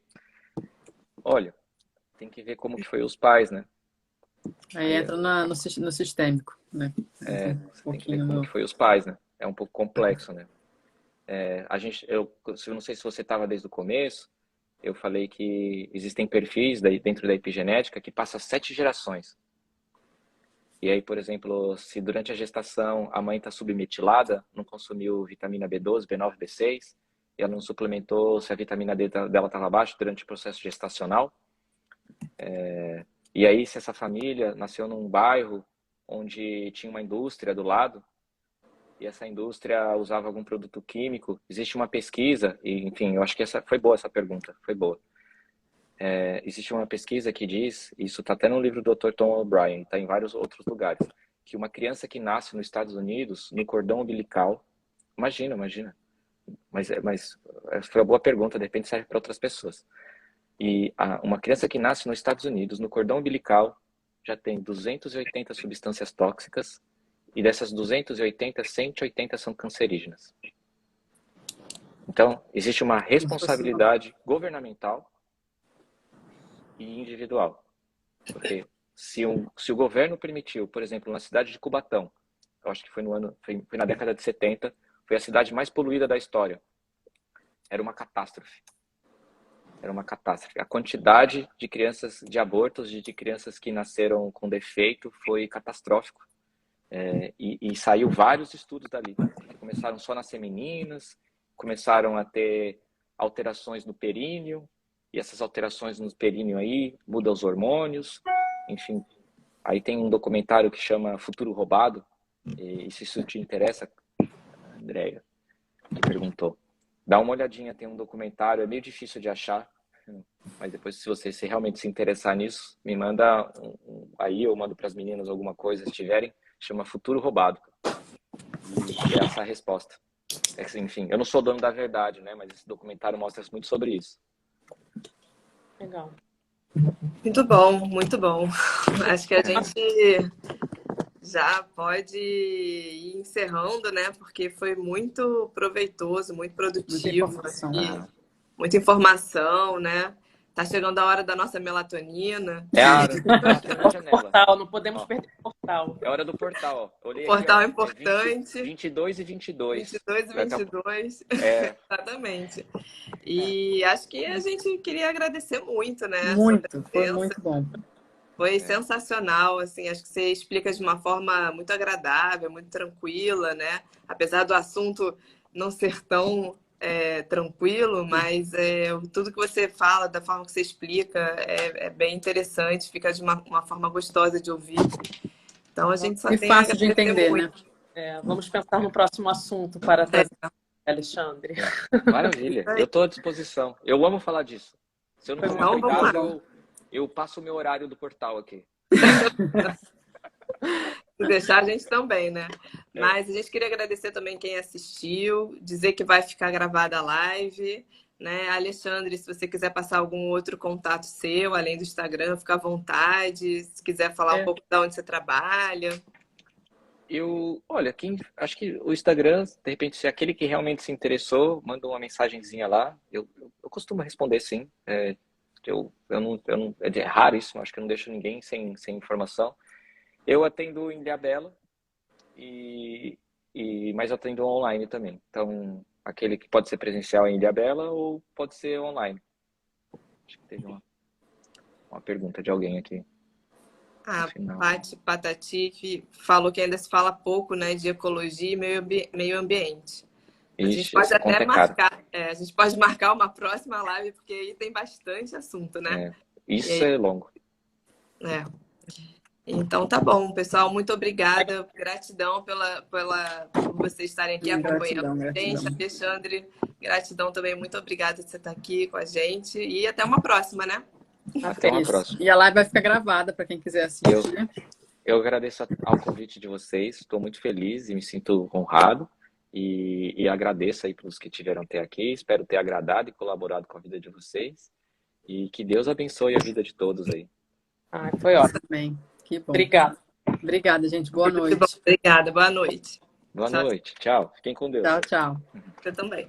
olha, tem que ver como que foi os pais, né? Aí entra no sistêmico, né? Tem que ver como que foi os pais, né? É um pouco complexo, né? Eu não sei se você estava desde o começo, eu falei que existem perfis dentro da epigenética que passa 7 gerações. E aí, por exemplo, se durante a gestação a mãe está submetilada, não consumiu vitamina B12, B9, B6, e ela não suplementou se a vitamina D dela estava baixa durante o processo gestacional. E aí, se essa família nasceu num bairro onde tinha uma indústria do lado, e essa indústria usava algum produto químico, existe uma pesquisa, e enfim, eu acho que foi boa essa pergunta, foi boa. Existe uma pesquisa que diz, isso está até no livro do Dr. Tom O'Brien, está em vários outros lugares, que uma criança que nasce nos Estados Unidos, no cordão umbilical, imagina, mas foi uma boa pergunta, de repente serve para outras pessoas. E uma criança que nasce nos Estados Unidos, no cordão umbilical, já tem 280 substâncias tóxicas, e dessas 280, 180 são cancerígenas. Então, existe uma responsabilidade governamental e individual. Porque se o governo permitiu, por exemplo, na cidade de Cubatão, eu acho que foi na década de 70, foi a cidade mais poluída da história. Era uma catástrofe. A quantidade de crianças, de abortos, de crianças que nasceram com defeito foi catastrófico. E saiu vários estudos dali, que começaram só a nascer meninas, começaram a ter alterações no períneo, e essas alterações no períneo aí mudam os hormônios, enfim. Aí tem um documentário que chama Futuro Roubado, e se isso te interessa, Andréia, que perguntou, dá uma olhadinha, tem um documentário, é meio difícil de achar, mas depois se você realmente se interessar nisso, me manda aí, eu mando para as meninas alguma coisa, se tiverem, chama Futuro Roubado. E é essa a resposta. Enfim, eu não sou dono da verdade, né? Mas esse documentário mostra muito sobre isso. Legal. Muito bom, muito bom. Acho que a gente já pode ir encerrando, né? Porque foi muito proveitoso, muito produtivo. Muita informação, né? Tá chegando a hora da nossa melatonina. A janela. Não podemos perder o Tal. É hora do portal, ó. O Olhei aqui, portal ó. é importante. 22 e 22. 22 e Daqui a 22. É, Exatamente. E acho que a gente queria agradecer muito, né, a sua Muito, foi presença. muito bom. Foi sensacional, assim, acho que você explica de uma forma muito agradável, muito tranquila, né? Apesar do assunto não ser tão tranquilo, mas tudo que você fala, da forma que você explica, é bem interessante, fica de uma forma gostosa de ouvir. Então a gente só E tem a fácil de agradecer entender, né? muito. Vamos pensar no próximo assunto para trazer Alexandre. maravilha. Eu estou à disposição. Eu amo falar disso. Se eu não Foi tomar Então, vamos lá. cuidado, eu passo o meu horário do portal aqui. Se deixar a gente também, né? Mas a gente queria agradecer também quem assistiu, dizer que vai ficar gravada a live, né? Alexandre, se você quiser passar algum outro contato seu, além do Instagram, fica à vontade. Se quiser falar um pouco de onde você trabalha. Olha, acho que o Instagram, de repente, se aquele que realmente se interessou, manda uma mensagenzinha lá. Eu costumo responder sim. É raro isso, acho que eu não deixo ninguém sem informação. Eu atendo em Ilhabela, mas eu atendo online também. Então, aquele que pode ser presencial em Ilhabela ou pode ser online. Acho que teve uma pergunta de alguém aqui. A Paty Patati, que falou que ainda se fala pouco, né, de ecologia e meio ambiente. A gente pode até marcar, a gente pode marcar uma próxima live, porque aí tem bastante assunto, né? Isso é longo. Então tá bom, pessoal. Muito obrigada. Gratidão por vocês estarem aqui acompanhando a gente. Alexandre, gratidão também. Muito obrigada por você estar aqui com a gente. E até uma próxima, né? Até uma próxima. E a live vai ficar gravada para quem quiser assistir. Eu agradeço ao convite de vocês. Estou muito feliz e me sinto honrado. E agradeço aí pelos que tiveram até aqui. Espero ter agradado e colaborado com a vida de vocês. E que Deus abençoe a vida de todos aí. Foi ótimo. Bem, que bom. Obrigada. Obrigada, gente. Boa noite. Obrigada. Boa noite. Boa noite. Tchau. Fiquem com Deus. Tchau, tchau. Você também.